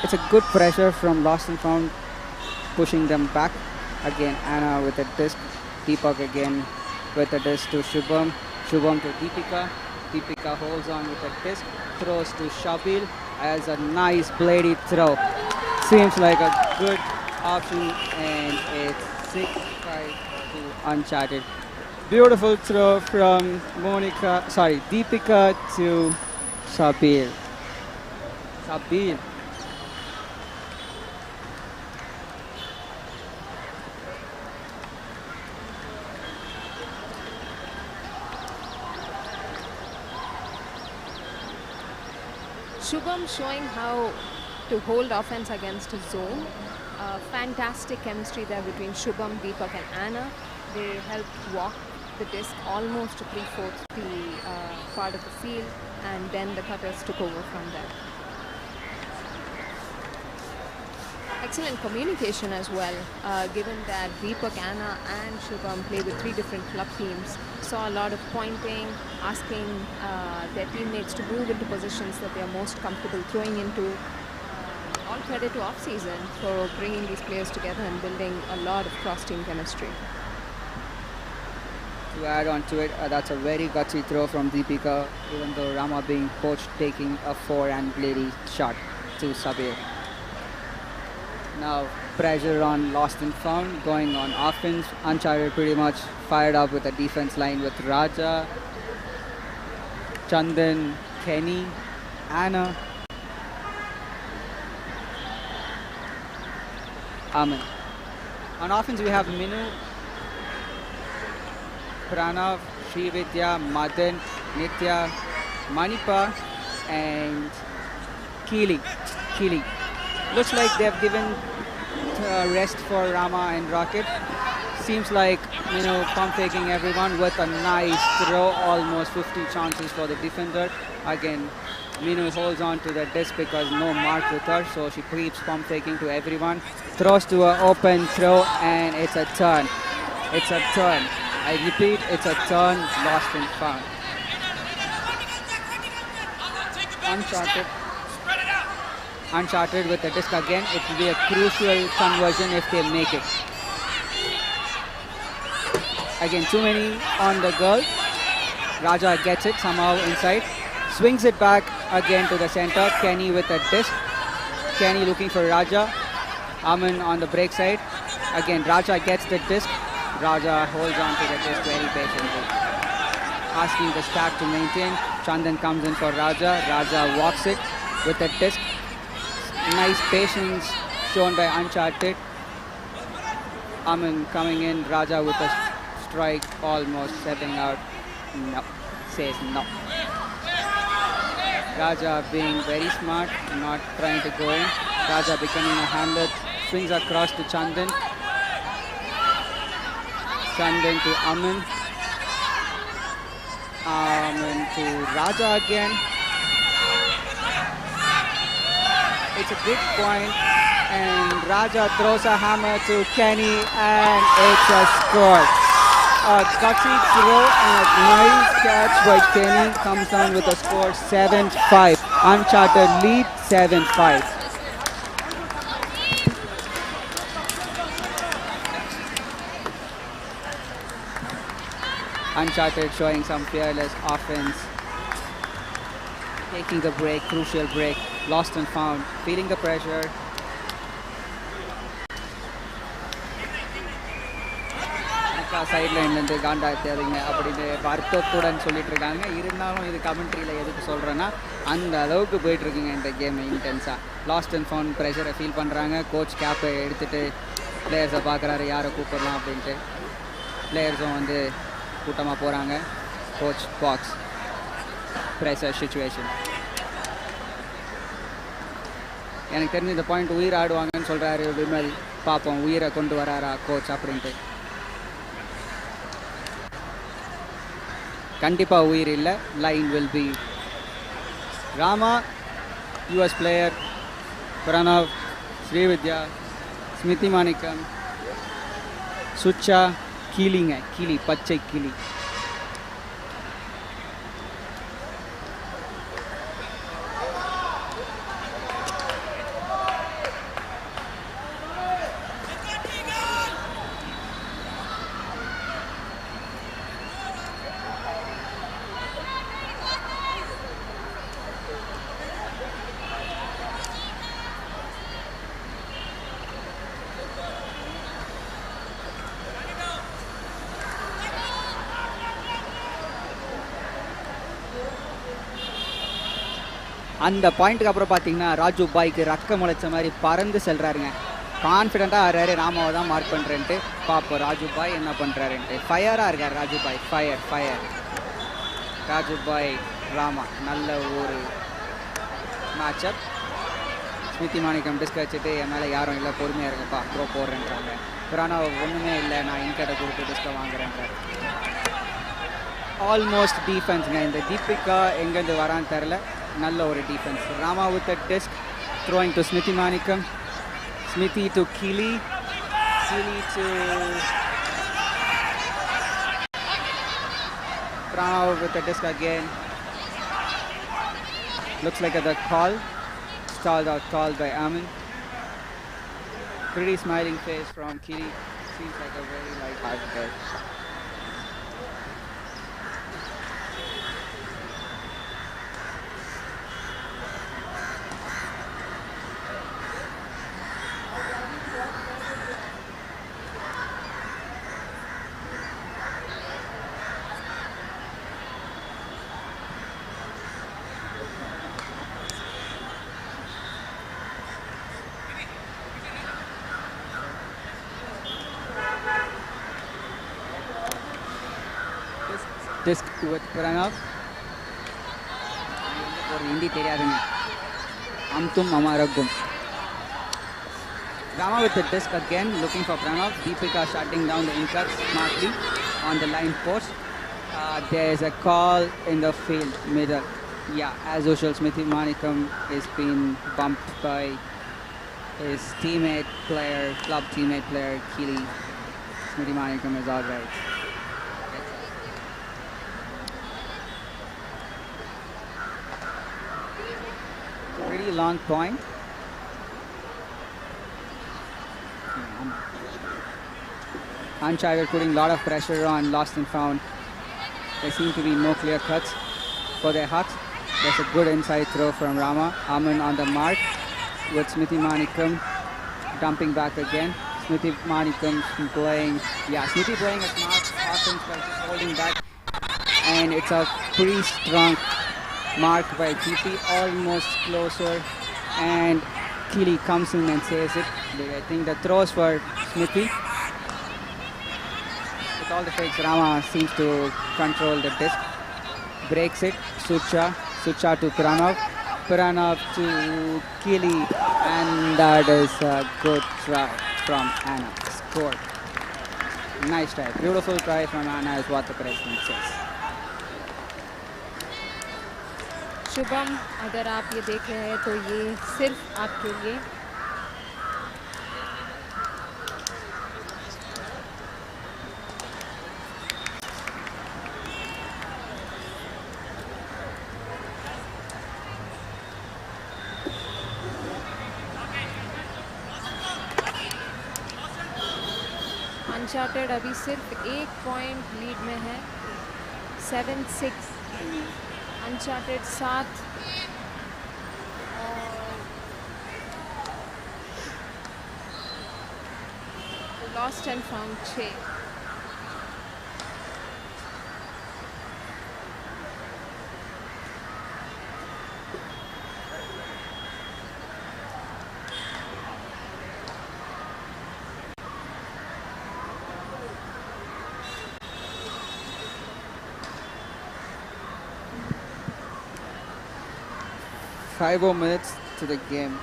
it's a good pressure from Lost and Found, pushing them back. Again, Anna with a disc. Deepak again with a disc to Shubham. Shubham to Deepika. Deepika holds on with a disc. Throws to Shabil as a nice bladed throw. Seems like a good option, and it's 6-5 to Uncharted. Beautiful throw from Deepika to Shabil. Shubham showing how to hold offense against a zone. Fantastic chemistry there between Shubham, Deepak and Anna. They helped walk the disc almost to 3/4 the part of the field, and then the cutters took over from there. Excellent communication as well, given that Deepak, Anna and Shubham play with 3 different club teams. Saw a lot of pointing, asking their teammates to move into positions that they are most comfortable throwing into. All credit to off-season for bringing these players together and building a lot of cross-team chemistry. To add on to it, that's a very gutsy throw from Deepika, even though Rama being coached taking a forehand lady shot to Sabir. Now pressure on Lost and Found, going on offense. Uncharted pretty much fired up with a defense line with Raja, Chandan, Kenny, Anna, Aman. On offense we have Minu, Pranav, Srividya, Madan, Nitya, Manipa and Keely. Looks like they've given rest for Rama and Rocket. Seems like, pump faking everyone with a nice throw, almost 50 chances for the defender. Again, Minu holds on to the disc because no mark with her, so she keeps pump faking to everyone. Throws to an open throw and it's a turn. It's a turn. I repeat, it's a turn, Lost and Found. Uncharted with the disc again. It will be a crucial conversion if they make it. Again, too many on the girl. Raja gets it somehow inside. Swings it back again to the center. Kenny with a disc. Kenny looking for Raja. Aman on the break side. Again, Raja gets the disc. Raja holds on to the disc very patiently. Asking the stack to maintain. Chandan comes in for Raja. Raja walks it with the disc. Nice patience shown by Uncharted. Aman coming in. Raja with a strike, almost stepping out. No. Says no. Raja being very smart, not trying to go in. Raja becoming a handler. Swings across to Chandan. Chandan to Aman. Aman to Raja again. It's a big point, and Raja throws a hammer to Kenny, and it's a score. A gutsy throw and a nice catch by Kenny comes down with a score 7-5. Uncharted lead 7-5. Uncharted showing some fearless offense. Taking the break, crucial break. Lost and Found, feeling the pressure. சைட்லைன்லேருந்து காண்டா தேவைங்க அப்படின்னு வருத்தத்துடன் சொல்லிட்டு இருக்காங்க. இருந்தாலும் இது கமெண்ட்ரியில் எதுக்கு சொல்கிறேன்னா, அந்த அளவுக்கு போயிட்டுருக்குங்க இந்த கேம் இன்டென்ஸாக. லாஸ்ட் அண்ட் ஃபவுண்ட் ப்ரெஷரை ஃபீல் பண்ணுறாங்க. கோச் கேப்பை எடுத்துகிட்டு பிளேயர்ஸை பார்க்குறாரு, யாரை கூப்பிடலாம் அப்படின்ட்டு. பிளேயர்ஸும் வந்து கூட்டமாக போகிறாங்க. Coach box pressure situation. எனக்கு தெரிஞ்ச இந்த பாயிண்ட் உயிர் ஆடுவாங்கன்னு சொல்கிறாரு விமல். பார்ப்போம் உயிரை கொண்டு வராரா கோச் அப்படின்ட்டு. கண்டிப்பாக உயிர் இல்லை. Line will be Rama, US player, Pranav, Srividya, Smriti Manickam, சுச்சா, கிளிங்க, கிளி, பச்சை கிளி. அந்த பாயிண்ட்டுக்கு அப்புறம் பார்த்தீங்கன்னா ராஜு பாய்க்கு ரக்க முளைச்ச மாதிரி பறந்து செல்றாருங்க. கான்ஃபிடென்ட்டாக ஆறாரு, ராமாவை தான் மார்க் பண்ணுறேன்ட்டு. பார்ப்போம் ராஜு பாய் என்ன பண்ணுறாருன்ட்டு. ஃபயராக இருக்கார் ராஜு பாய். ஃபயர் ராஜு பாய் ராமா நல்ல ஒரு matchup. ஸ்மிருதி மாணிக்கம் டிஸ்க் வச்சுட்டு என் மேலே யாரும் இல்லை பொறுமையாக இருங்கப்பா த்ரோ போடுறேன்றாங்க. பிராணவ் ஒன்றுமே இல்லை நான் இன்கேட்டை கொடுத்து டிஸ்கை வாங்குறேன்றார். ஆல்மோஸ்ட் டிஃபென்ஸுங்க. இந்த தீபிகா எங்கேருந்து வரான்னு தெரில. நல்ல ஒரு defence. Rama with a disc throwing to Smriti Manickam. Smriti to Kili. Kili to Pranav with a disc again. Looks like a call. Stalled out call by Amin. Pretty smiling face from Kiri. Seems like a very light-hearted guy. Disc with Pranav. ஒரு ஹிந்தி தெரியாதுங்க. அம்தும் அமாரகும். Rama with the disc again, looking for Pranav. Deepika shutting down the in-cut smartly on the line post. There's a call in the field middle. Yeah, as usual, Smriti Manikam is being bumped by his teammate player, club teammate player, Kili. Smriti Manikam is all right. Pretty long point. Uncharted putting a lot of pressure on Lost and Found. There seem to be no clear cuts for their Hawks. There's a good inside throw from Rama. Aman on the mark with Smriti Manikam dumping back again. Smriti Manikam playing, Smriti playing a smart offense by holding back. And it's a pretty strong mark by Kiti, almost closer, and Kili comes in and saves it. I think the throws for Smriti. With all the fakes, Rama seems to control the disc. Breaks it, Sucha to Pranav. Pranav to Kili, and that is a good try from Anna. Scored. Nice try. Beautiful try from Anna is what the president says. Shubham, अगर आप ये देख रहे हैं तो ये सिर्फ आपके लिए। अनचार्टेड अभी सिर्फ 1 पॉइंट लीड में है, 7-6। अनचार्टेड 7 और lost and found 6। Five more minutes to the game.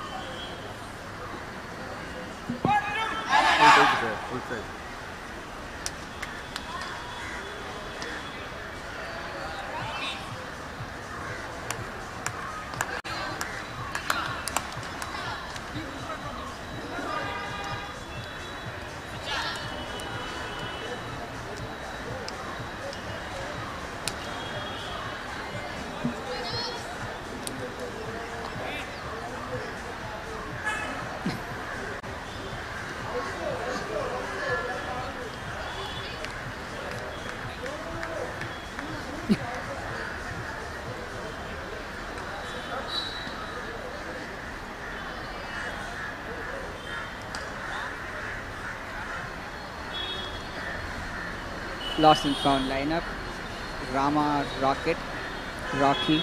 Lost and found lineup. Rama, Rocket, Rocky,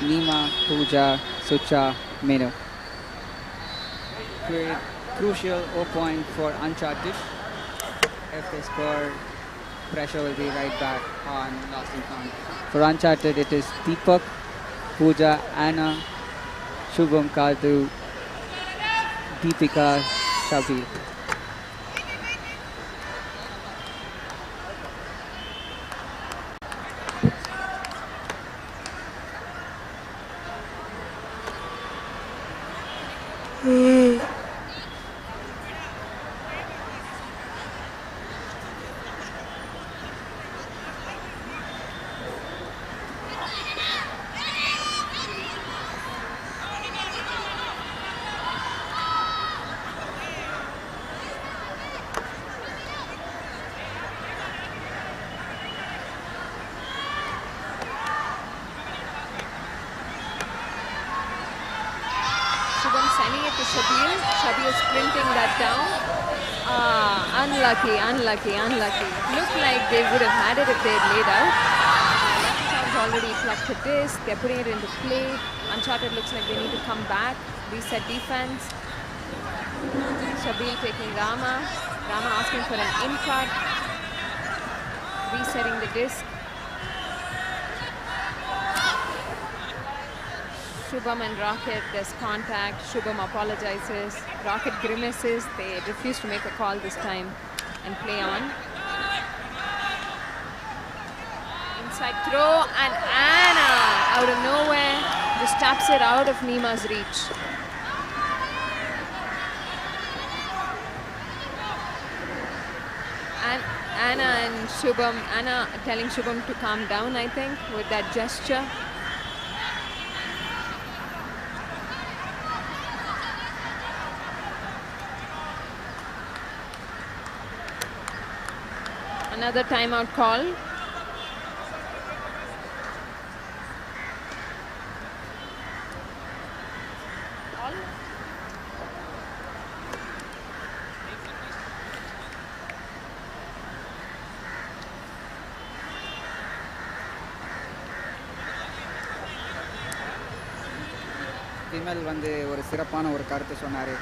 Nima, Pooja, Sucha, Menu. Crucial 0 point for Uncharted. If they score, pressure will be right back on Lost and Found. For Uncharted, it is Deepak, Pooja, Anna, Shubham, Kadu, Deepika, Shabi. Shubham sending it to Shabil. Shabil sprinting that down. Unlucky. Looked like they would have had it if they had laid out. Left arms already plucked the disc. They're putting it into play. Uncharted looks like they need to come back. Reset defense. Shabil taking Rama. Rama asking for an in cut. Resetting the disc. Shubham and Rocket, there's contact. Shubham apologizes. Rocket grimaces. They refuse to make a call this time and play on. Inside throw, and Anna out of nowhere just taps it out of Nima's reach. And Anna and Shubham, Anna telling Shubham to calm down, I think, with that gesture. Another timeout call. Vimal வந்து ஒரு சிறப்பான ஒரு கருத்து சொன்னார்.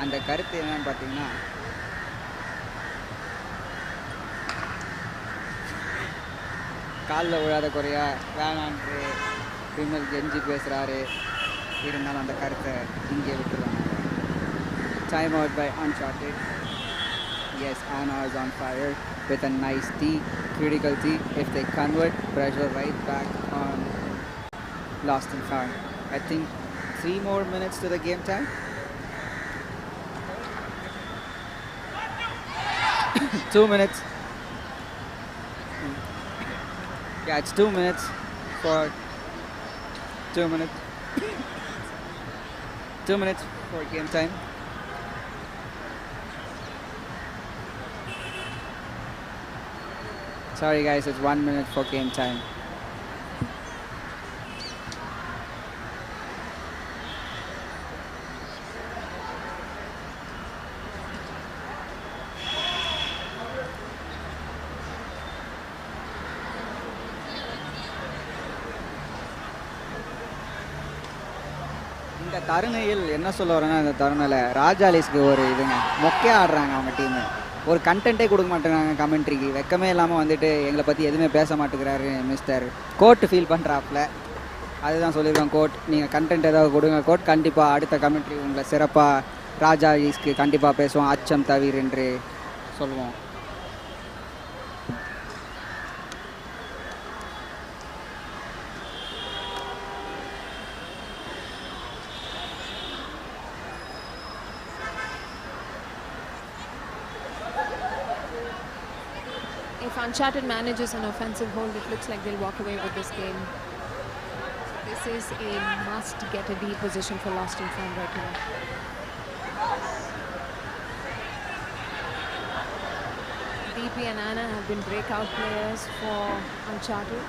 அந்த கருத்து என்னன்னு பார்த்தீங்கன்னா, காலில் விழாத குறையா வேணான்று விமல் கெஞ்சி பேசுகிறாரு. இருந்தாலும் அந்த கருத்தை இங்கே விட்டுருவாங்க. Time out by Uncharted. Yes, Anna is on fire with a nice D, critical D. If they convert, pressure right back on Lost and Found. I think 3 more minutes to the game time. 2 minutes. Yeah, it's 2 minutes for 2 minutes. 2 minutes for game time. Sorry guys, it's 1 minute for game time. இந்த தருணையில் என்ன சொல்ல வரேன்னா, இந்த தருணையில் ராஜாலிஸ்க்கு ஒரு இதுங்க மொக்கையாக ஆடுறாங்க அவங்க டீமு. ஒரு கண்டென்ட்டே கொடுக்க மாட்டேங்கிறாங்க கமெண்ட்ரிக்கு. வெக்கமே இல்லாமல் வந்துட்டு எங்களை பற்றி எதுவுமே பேச மாட்டேங்கிறாரு மிஸ்டர் கோட். ஃபீல் பண்ணுறாப்புல. அதுதான் சொல்லியிருக்கோம், கோட் நீங்கள் கண்டென்ட் ஏதாவது கொடுங்க கோட், கண்டிப்பாக அடுத்த கமெண்ட்ரி உங்களை சிறப்பாக ராஜாலிஸ்க்கு கண்டிப்பாக பேசுவோம், அச்சம் தவிர என்று சொல்லுவோம். If Uncharted manages an offensive hold, it looks like they'll walk away with this game. This is a must get a D position for Lost and Found right now. DP and Anna have been breakout players for Uncharted.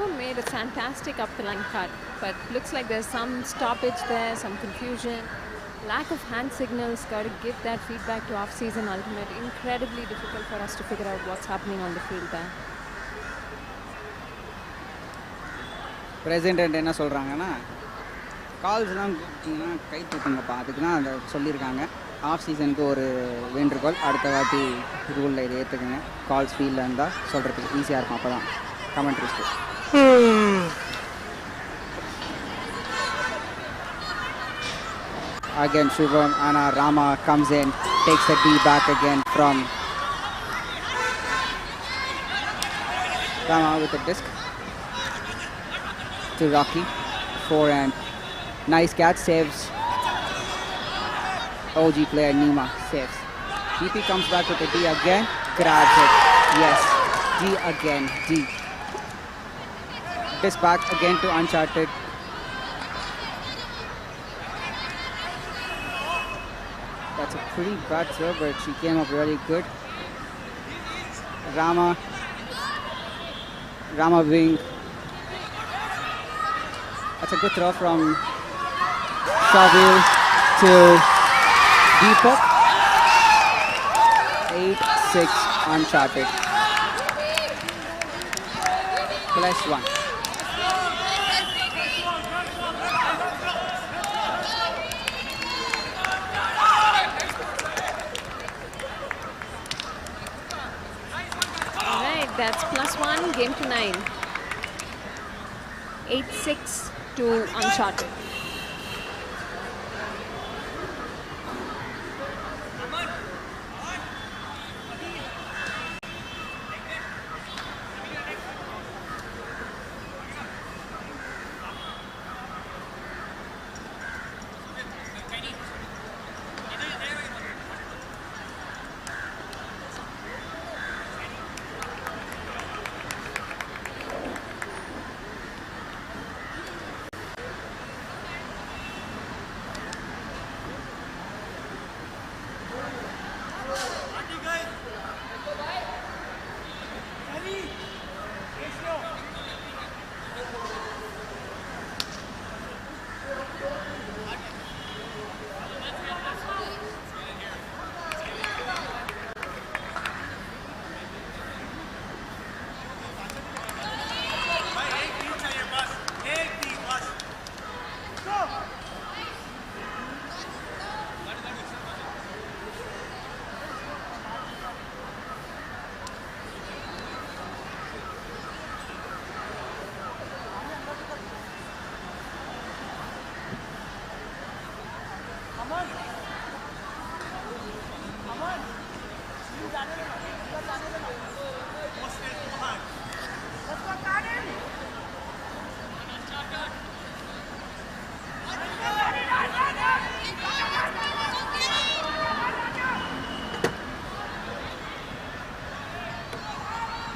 Minu made a fantastic up the line cut, but looks like there's some stoppage there, some confusion. Lack of hand signals, got to give that feedback to off-season ultimate. Incredibly difficult for us to figure out what's happening on the field there. President என்ன சொல்கிறாங்கன்னா, கால்ஸ்லாம் கொடுத்தீங்கன்னா கை தூக்குங்கப்பா, அதுக்கு தான் அதை சொல்லியிருக்காங்க. Of சீசனுக்கு ஒரு வேண்டுகோள், அடுத்த வாட்டி ரூலில் இதை ஏற்றுக்குங்க. கால்ஸ் ஃபீல்டில் இருந்தால் சொல்கிறதுக்கு ஈஸியாக இருக்கும், அப்போ தான் கமெண்ட்ரிஸ்க்கு. Again, Shivam and Rama comes in, takes the D back again from Rama with the disc to Rocky. Forehand. Nice catch, saves. OG player Nima saves. DP comes back with the D again, grabs it. Yes, D again, D. Disc back again to Uncharted. That's a pretty bad throw, but she came up really good. Rama wing. That's a good throw from Shavil to Deepak. 8-6 Uncharted. +1. That's +1, game to 9. 8-6 to Uncharted.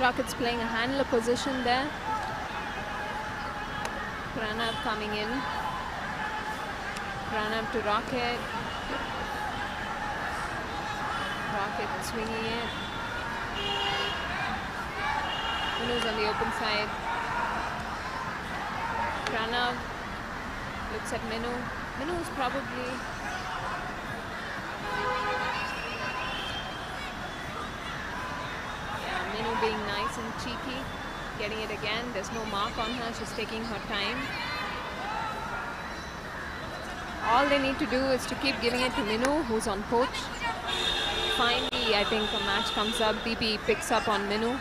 Rockets playing a handler position there. Pranav coming in. Pranav to Rocket. Rocket swinging it. Minu's on the open side. Pranav looks at Minu. Minu's probably Minu being nice and cheeky, getting it again. There's no mark on her, she's taking her time. All they need to do is to keep giving it to Minu, who's on poach. Finally, I think a match comes up. DP picks up on Minu.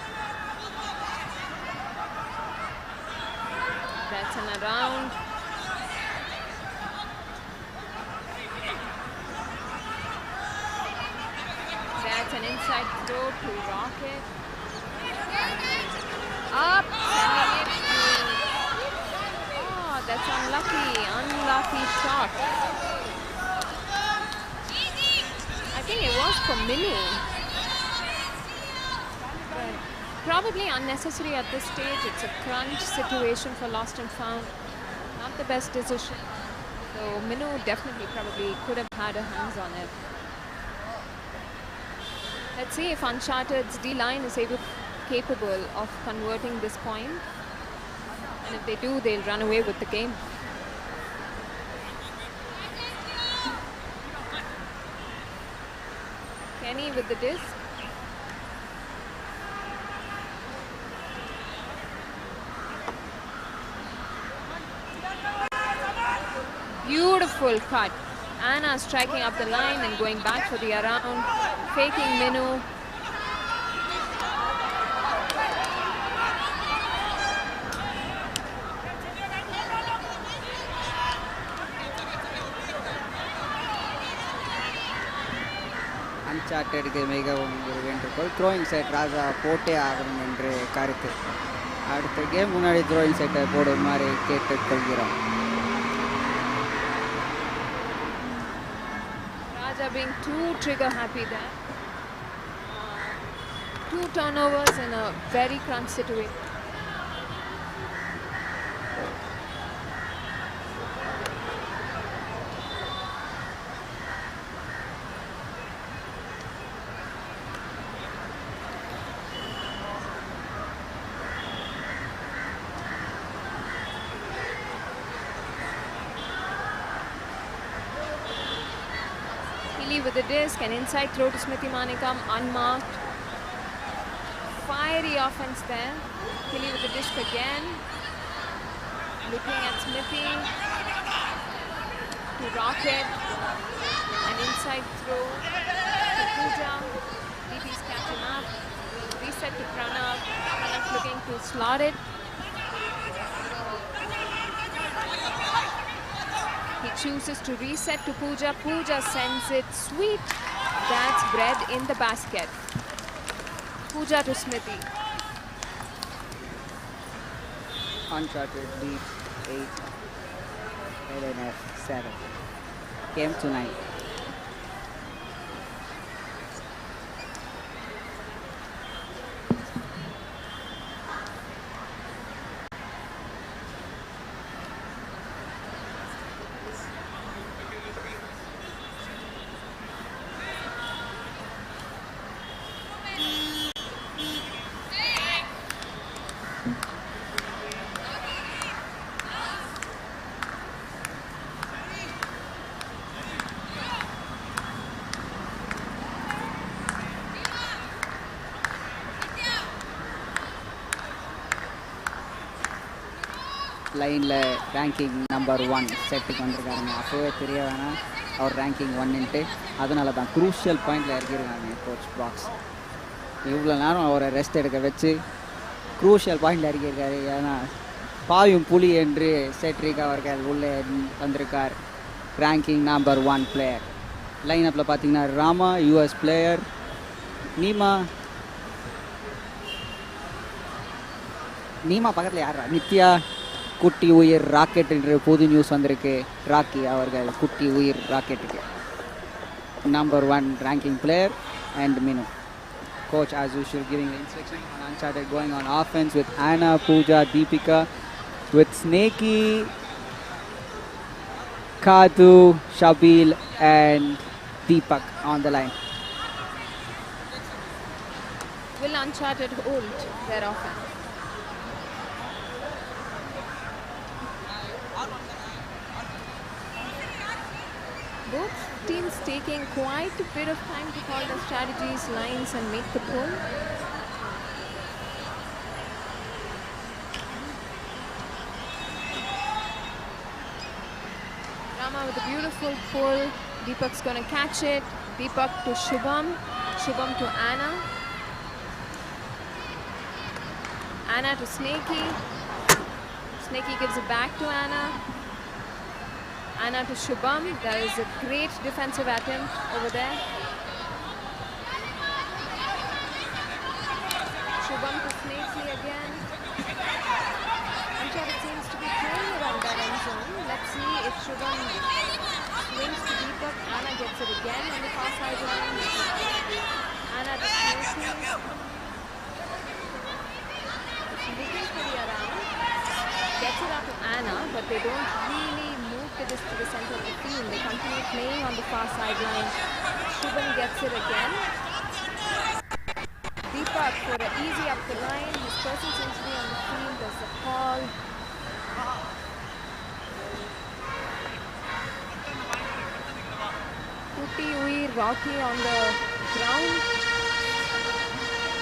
That's an around. That's an inside throw to Rocket. Up, sending it to... Oh, that's unlucky shot. I think it was for Minu. But probably unnecessary at this stage. It's a crunch situation for lost and found. Not the best decision. So Minu definitely probably could have had her hands on it. Let's see if Uncharted's D-line is capable of converting this point. And if they do, they'll run away with the game. Kenny with the disc. Beautiful cut. Anna striking up the line and going back for the around, faking Minu. அன்சார்ட்டடுக்கு மிகவும் ஒரு வேண்டுகோள். Throwing set ராஜா போட்டே ஆகணும் என்று கருத்து. அடுத்த game முன்னாடி throwing செட்டை போடுமாறு கேட்டுக்கொள்கிறோம். Raja being too trigger happy there. 2 turnovers in a very crunch situation. With the disc, an inside throw to Smriti Manikam, unmarked. Fiery offense there. Hilly with the disc again. Looking at Smriti to Rocket. An inside throw to Pooja. DP's catching up. Reset to Pranav. Pranav looking to slot it. He chooses to reset to Pooja. Pooja sends it sweet. That's bread in the basket. Pooja to Smriti. Uncharted lead 8, LNF 7. Game tonight. லைனில் ranking number 1 செட்டுக்கு வந்திருக்காருங்க. அப்போவே தெரிய வேணாம் அவர் ranking 1ன்ட்டு. அதனால தான் crucial பாயிண்டில் இறக்கியிருக்காங்க coach box. இவ்வளோ நேரம் அவரை ரெஸ்ட் எடுக்க வச்சு க்ரூஷியல் பாயிண்டில் இறக்கியிருக்காரு. ஏன்னா பாயும் புலி என்று செட்ரிக் அவர்கள் உள்ளே வந்திருக்கார். Ranking number 1 player. லைனப்பில் பார்த்தீங்கன்னா ராமா யூஎஸ் பிளேயர், நீமா பக்கத்தில் யாரா, நித்யா, குட்டி உயிர் ராக்கெட் என்று புது நியூஸ் வந்திருக்கு. ராக்கி அவர்கள் குட்டி உயிர் ராக்கெட்டுக்கு number 1 ranking player and Minu. Coach as usual giving the instruction on Uncharted, going on offense with Anna, Pooja, Deepika, with Snakey, Kadu, Shabil and Deepak on the line. Will Uncharted hold their offense? Both teams taking quite a bit of time to call their strategies, lines and make the pull. Rama with a beautiful pull. Deepak's going to catch it. Deepak to Shubham. Shubham to Anna. Anna to Snakey. Snakey gives it back to Anna. Anna to Shubham. There is a great defensive attempt over there. Shubham to Snakey again. Uncharted seems to be playing around that end zone. Let's see if Shubham swings to Deepak. Anna gets it again on the far sideline. Anna to Snakey. Looking for the around. Gets it up to Anna, but they don't really move to the center of the field. They continue playing on the far sideline. Shubham gets it again. Deepak for an easy up the line. His person seems to be on the field. There's a call. Kutti Uir Rocky on the ground.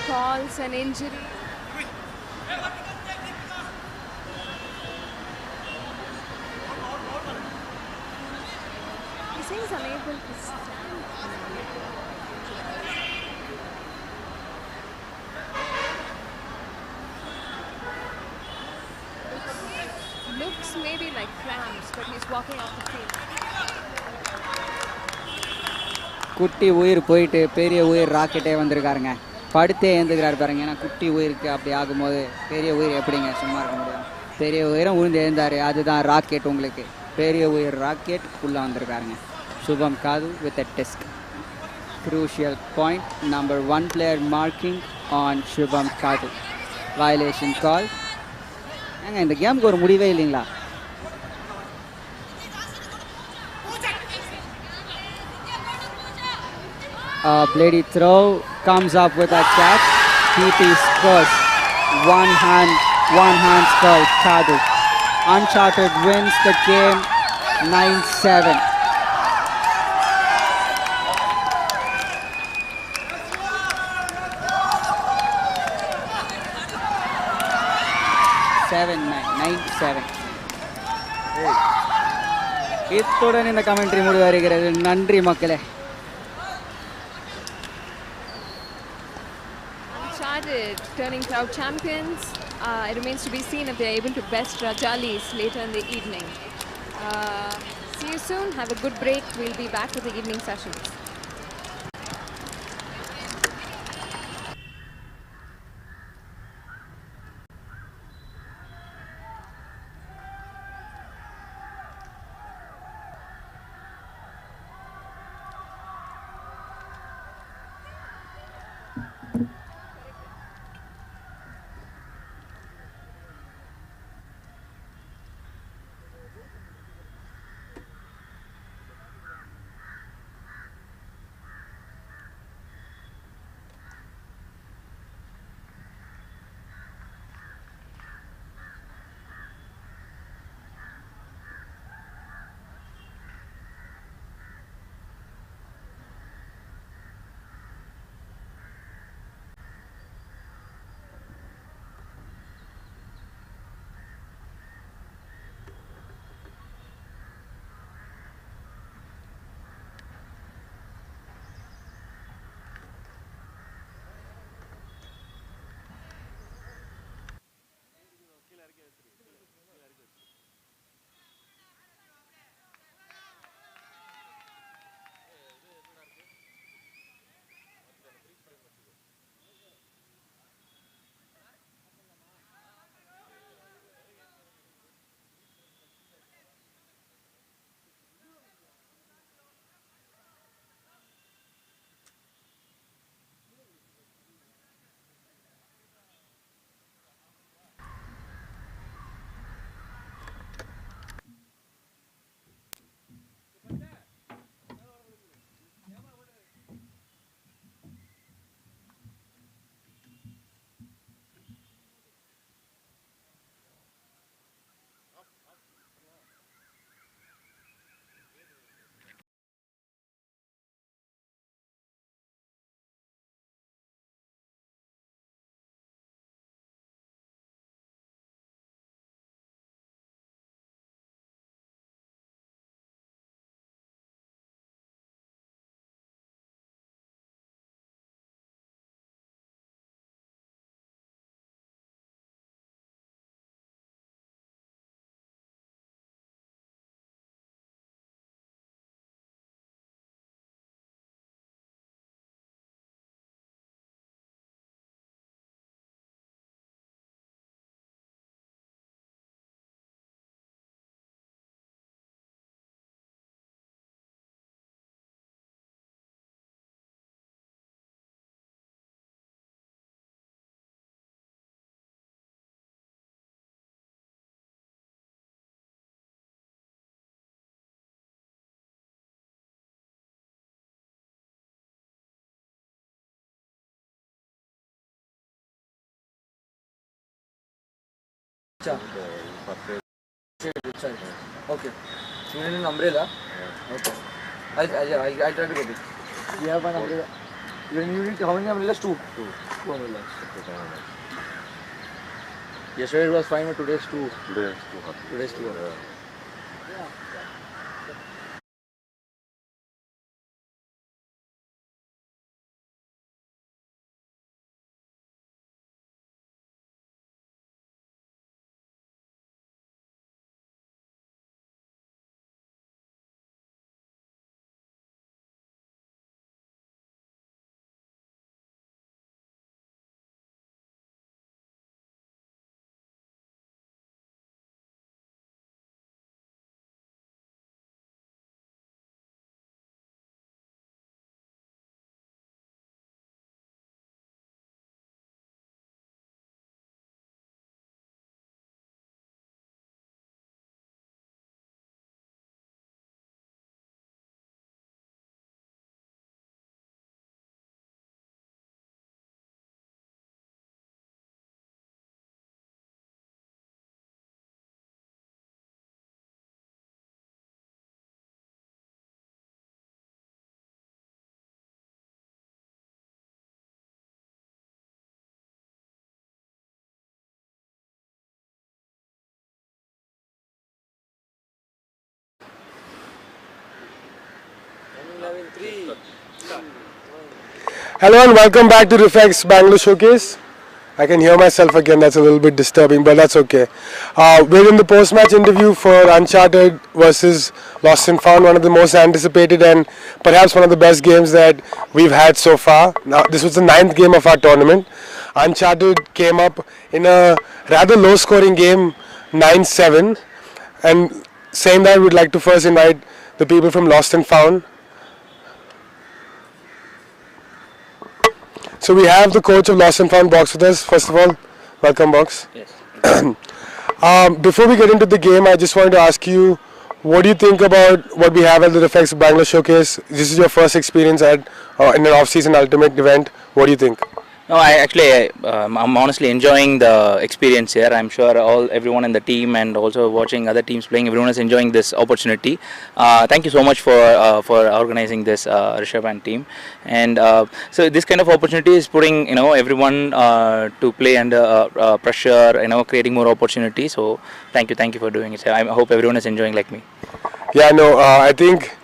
Calls an injury. He seems unable to stand. Looks maybe like cramps, but he's walking off the field. குட்டி உயிர் போயிட்டு பெரிய உயிர் ராக்கெட்டே வந்திருக்காருங்க. படுத்தே எழுந்துக்கிறாரு பாருங்க. ஏன்னா குட்டி உயிருக்கு அப்படி ஆகும்போது பெரிய உயிர் எப்படிங்க சும்மா இருக்க முடியும்? பெரிய உயிரும் உழுந்து எழுந்தாரு. அதுதான் ராக்கெட். உங்களுக்கு பெரிய உயிர் ராக்கெட் உள்ளே வந்திருக்காருங்க. சுபம் காது with a disk. Crucial point. Number 1 player marking on Shubham Kadu. Violation call. ஏங்க இந்த கேமுக்கு ஒரு முடிவே இல்லைங்களா? Bloody throw comes up with a catch. PP scores. One hand score. Kadu. Uncharted wins the game 9-7. இத்துடன் இந்த கமெண்ட்ரி முடிவடைகிறது. நன்றி மக்களே. Uncharted turning crowd champions. It remains to be seen if they are able to best Rajalis later in the evening. See you soon. Have a good break. We'll be back with the evening sessions. Okay. You need an umbrella? Okay. I'll try to get it. You have one umbrella. You need how many umbrellas? Two. Two umbrellas. Yesterday it was fine, but today's two. Today's too hot. Hello and welcome back to Refex Bangalore Showcase. I can hear myself again, that's a little bit disturbing, but that's okay. We're in the post-match interview for Uncharted versus Lost and Found, one of the most anticipated and perhaps one of the best games that we've had so far. Now, this was the 9th game of our tournament. Uncharted came up in a rather low-scoring game, 9-7. And saying that, we'd like to first invite the people from Lost and Found. So we have the coach of Lost and Found, Box, with us. First of all, welcome, Box. Yes. Before we get into the game, I just wanted to ask you, what do you think about what we have at the Refex Bangalore Showcase? This is your first experience at in an off-season ultimate event. What do you think? No, I'm honestly enjoying the experience here. I'm sure everyone in the team and also watching other teams playing, everyone is enjoying this opportunity. Thank you so much for organizing this, Rishabh and team. And so this kind of opportunity is putting everyone to play under pressure, creating more opportunity. So thank you for doing it. I hope everyone is enjoying like me. Yeah, no, I think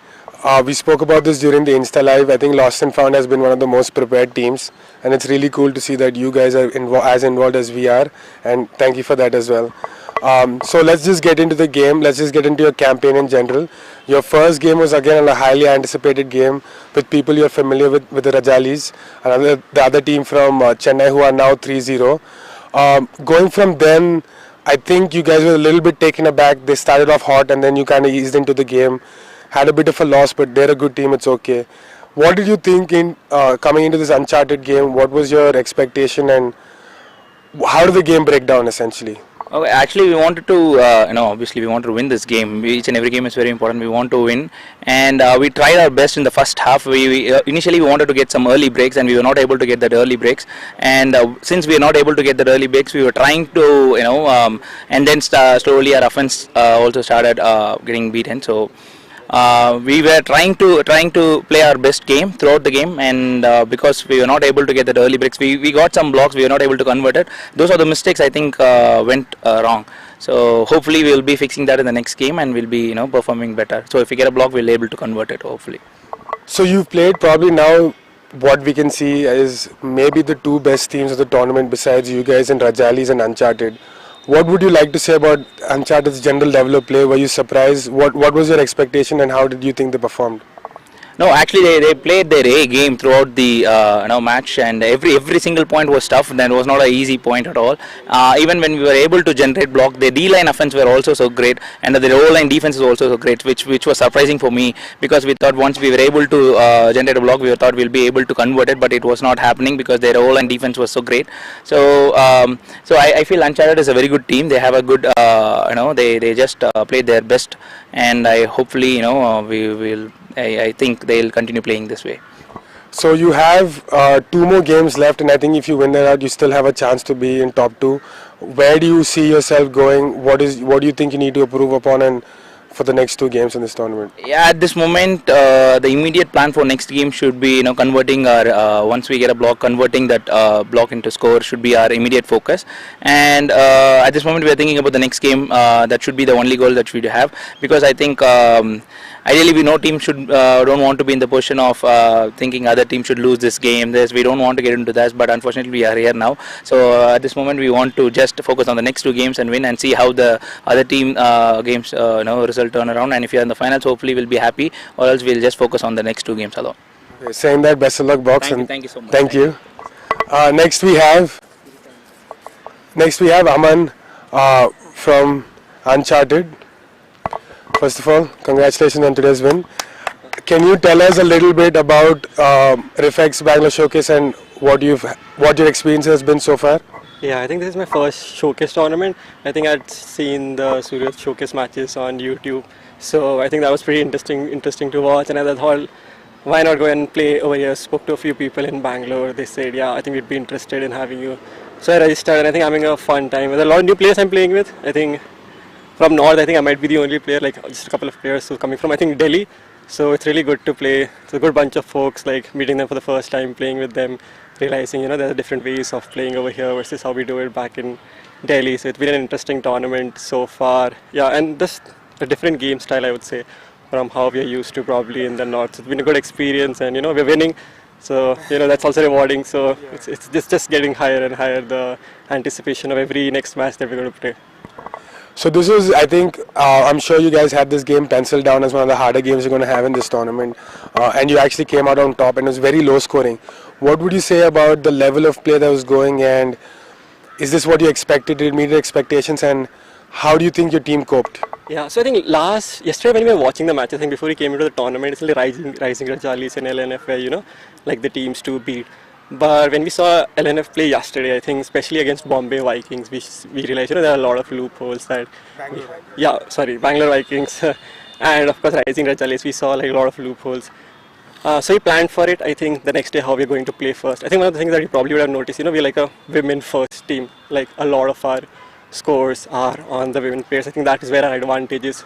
we spoke about this during the Insta Live. I think Lost and Found has been one of the most prepared teams, and it's really cool to see that you guys are as involved as we are, and thank you for that as well. So let's just get into the game. Let's just get into your campaign in general. Your first game was again a highly anticipated game with people you're familiar with the Rajalis, the other team from Chennai who are now 3-0. Going from then, I think you guys were a little bit taken aback. They started off hot and then you kind of eased into the game. Had a bit of a loss, but they're a good team, it's okay. What did you think in coming into this Uncharted game? What was your expectation and how did the game break down essentially? Okay, actually we wanted to, obviously we wanted to win this game. Each and every game is very important. We want to win, and we tried our best in the first half. Initially we wanted to get some early breaks, and we were not able to get that early breaks. And since we were not able to get that early breaks, we were trying to, and then slowly our offense also started getting beaten. So we were trying to play our best game throughout the game, and because we were not able to get the early breaks, we got some blocks, we were not able to convert it. Those are the mistakes I think went wrong. So hopefully we will be fixing that in the next game, and we'll be performing better. So if we get a block, we'll be able to convert it hopefully. So you've played probably now. What we can see is maybe the two best teams of the tournament besides you guys and Rajalis and Uncharted. What would you like to say about Uncharted's general level of play? Were you surprised? What was your expectation and how did you think they performed? No, actually they played their A game throughout the match, and every single point was tough. That was not an easy point at all. Even when we were able to generate block, the D-line offense were also so great, and the O-line defense is also so great, which was surprising for me, because we thought once we were able to generate a block, we thought we'll be able to convert it, but it was not happening because their O-line defense was so great. So I feel Uncharted is a very good team. They have a good they just played their best, and I hopefully we will. I think they'll continue playing this way. So you have 2 more games left, and I think if you win that out, you still have a chance to be in top 2. Where do you see yourself going? What do you think you need to improve upon and for the next two games in this tournament? Yeah, at this moment, the immediate plan for next game should be, converting our once we get a block, converting that block into score should be our immediate focus. And at this moment, we are thinking about the next game. That should be the only goal that we have, because I think ideally we know team should don't want to be in the position of thinking other team should lose this game. We don't want to get into that, but unfortunately we are here now. So at this moment, we want to just focus on the next two games and win and see how the other team games result turn around. And if you are in the finals, hopefully we'll be happy, or else we'll just focus on the next two games alone. Okay, saying that, best of luck, box. Thank you so much. Thank you. Next we have Aman from UNCHARTED. First of all, congratulations on today's win. Can you tell us a little bit about Refex Bangalore Showcase and what your experience has been so far? Yeah, I think this is my first showcase tournament. I think I'd seen the Surya showcase matches on YouTube, so I think that was pretty interesting to watch. And I thought, why not go and play over here? Spoke to a few people in Bangalore. They said, yeah, I think we'd be interested in having you. So I registered, and I think I'm having a fun time. There's a lot of new players I'm playing with. I think from North, I think I might be the only player, like just a couple of players who are coming from, I think, Delhi. So it's really good to play. It's a good bunch of folks, like meeting them for the first time, playing with them, realizing, there are different ways of playing over here versus how we do it back in Delhi. So it's been an interesting tournament so far. Yeah, and just a different game style, I would say, from how we are used to probably in the North. So it's been a good experience, and we're winning. So that's also rewarding. So it's just getting higher and higher, the anticipation of every next match that we're going to play. So this was, I think, I'm sure you guys had this game penciled down as one of the harder games you're going to have in this tournament, and you actually came out on top, and it was very low scoring. What would you say about the level of play that was going, and is this what you expected? Did it meet your expectations, and how do you think your team coped? Yeah, so I think yesterday when we were watching the match, I think before we came into the tournament, it's only Rising Rajalis and LNF where, like the teams to beat. But when we saw LNF play yesterday, I think especially against Bombay Vikings, we realized, there are a lot of loopholes that... Bangalore Vikings. And of course Rising Rajalis, we saw like a lot of loopholes. So we planned for it. I think the next day how we're going to play first. I think one of the things that you probably would have noticed, we're like a women first team. Like a lot of our scores are on the women players. I think that is where our advantage is,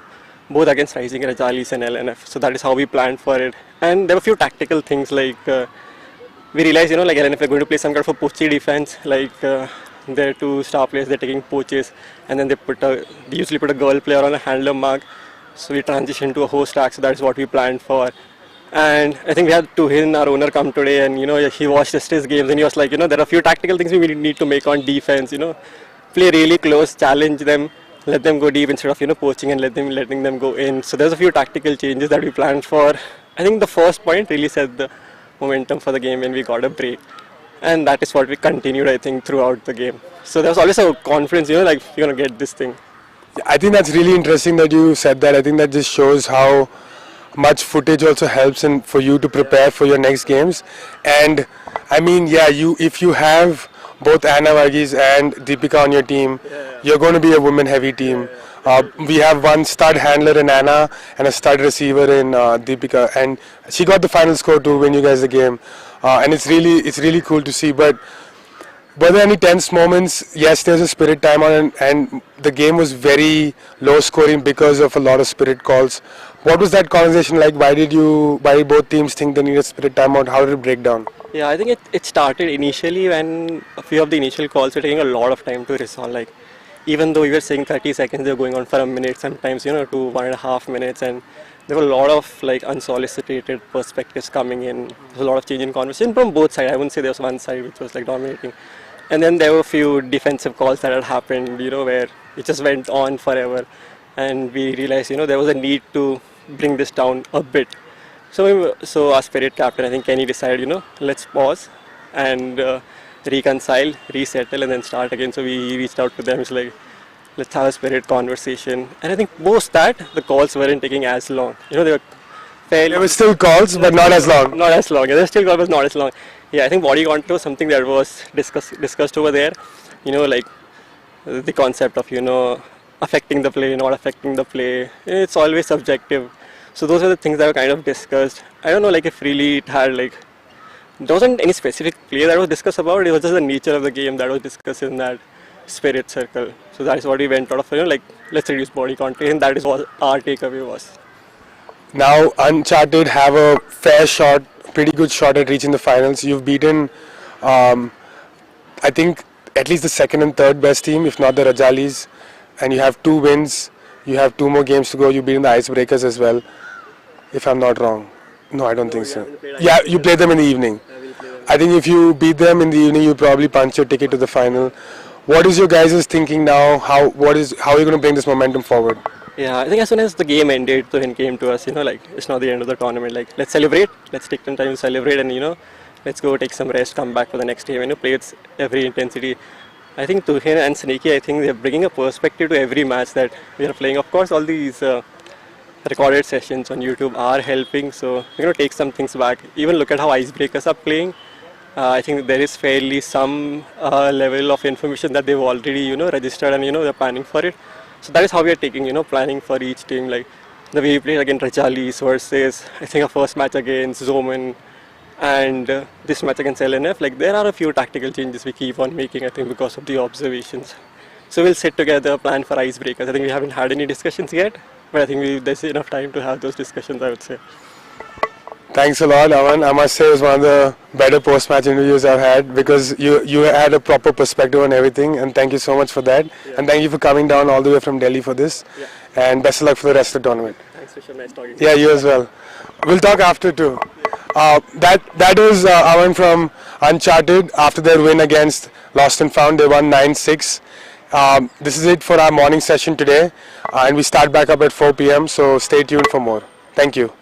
both against Rising Rajalis and LNF. So that is how we planned for it. And there were a few tactical things like we realized, like LNF are going to play some kind of a poachy defense. Like their two star players, they're taking poaches, and then they usually put a girl player on a handler mark. So we transitioned to a host act. So that's what we planned for. And I think we had Tuhin, our owner, come today, and he watched yesterday's games, and he was like, there are a few tactical things we need to make on defense. Play really close, challenge them, let them go deep instead of poaching and letting them go in. So there's a few tactical changes that we planned for. I think the first point really set the momentum for the game when we got a break, and that is what we continued, I think, throughout the game. So there was always a confidence, like you're gonna get this thing. I think that's really interesting that you said that. I think that just shows how much footage also helps for you to prepare for your next games. And I mean, if you have both Anna Varghese and Deepika on your team, you're going to be a women-heavy team. We have one stud handler in Anna and a stud receiver in Deepika, and she got the final score to win you guys the game. And it's really cool to see. But were there any tense moments? Yes, there's a spirit timeout, and the game was very low scoring because of a lot of spirit calls. What was that conversation like? Why did both teams think they needed a spirit timeout? How did it break down? Yeah, I think it started initially when a few of the initial calls were taking a lot of time to resolve. Like, even though we were saying 30 seconds, they were going on for a minute, sometimes, to 1.5 minutes, and there were a lot of like unsolicited perspectives coming in. There was a lot of change in conversation from both sides. I wouldn't say there was one side which was like dominating. And then there were a few defensive calls that had happened, where it just went on forever. And we realized, there was a need to bring this down a bit. So our spirit captain, I think Kenny, decided, let's pause and reconcile, resettle, and then start again. So we reached out to them. It's like, let's have a spirit conversation. And I think post that, the calls weren't taking as long. They were fairly... There were still calls, but not as long. Not as long. Yeah, there were still calls, but not as long. Yeah, I think body contact was something that was discussed over there. Like the concept of, affecting the play, not affecting the play. It's always subjective. So those are the things that were kind of discussed. I don't know, like if really it had like, there wasn't any specific play that was discussed about. It was just the nature of the game that was discussed in that. spirit circle. So that is what we went out of, like, let's reduce body contact, and that is what our takeaway was. Now Uncharted have a fair shot, pretty good shot at reaching the finals. You've beaten, I think, at least the second and third best team, if not the Rajalis, and you have 2 wins. You have 2 more games to go. You've beaten the Icebreakers as well, if I'm not wrong. No, I don't think so. Yeah, you play them in the evening. I think if you beat them in the evening, you probably punch your ticket to the final. What is your guys' thinking now? How are you going to bring this momentum forward? Yeah, I think as soon as the game ended, Tuhin came to us, like, it's not the end of the tournament. Like, let's celebrate. Let's take some time to celebrate, and let's go take some rest, come back for the next game, play with every intensity. I think Tuhin and Sneaky, I think they're bringing a perspective to every match that we are playing. Of course, all these recorded sessions on YouTube are helping, so we're going to take some things back. Even look at how Icebreakers are playing. I think there is fairly some level of information that they've already, registered, and, they're planning for it. So that is how we are taking, planning for each team. Like the way we played against Rajalis versus, I think, our first match against Zoman, and this match against LNF. Like, there are a few tactical changes we keep on making, I think, because of the observations. So we'll sit together, plan for Icebreakers. I think we haven't had any discussions yet, but I think there's enough time to have those discussions, I would say. Thanks a lot, Aman. I must say it was one of the better post-match interviews I've had, because you had a proper perspective on everything, and thank you so much for that. Yeah. And thank you for coming down all the way from Delhi for this. Yeah. And best of luck for the rest of the tournament. Thanks, Vishal. Nice talking to you. Yeah, you as well. We'll talk after too. That was Aman from Uncharted after their win against Lost and Found. They won 9-6. This is it for our morning session today, and we start back up at 4 p.m. So stay tuned for more. Thank you.